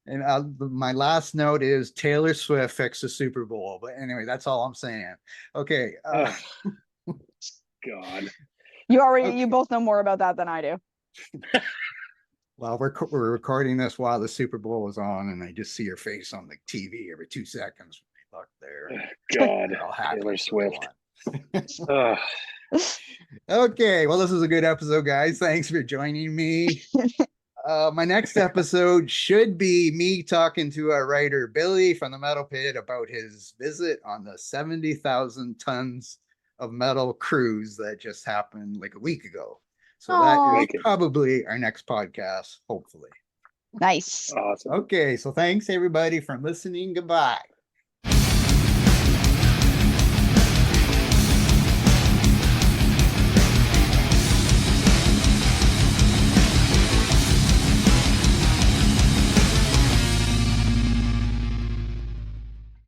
Speaker 2: And my last note is Taylor Swift fixed the Super Bowl. But anyway, that's all I'm saying. Okay.
Speaker 4: Oh, God.
Speaker 3: You both know more about that than I do.
Speaker 2: Well, we're recording this while the Super Bowl is on, and I just see her face on the TV every 2 seconds when I look there.
Speaker 4: God,
Speaker 2: They're all happy.
Speaker 4: Taylor Swift.
Speaker 2: Ugh. Okay, well, this is a good episode, guys. Thanks for joining me. My next episode should be me talking to our writer Billy from the Metal Pit about his visit on the 70,000 tons of metal cruise that just happened like a week ago. So that is probably our next podcast, hopefully.
Speaker 3: Nice.
Speaker 4: Awesome.
Speaker 2: Okay, so thanks everybody for listening. Goodbye.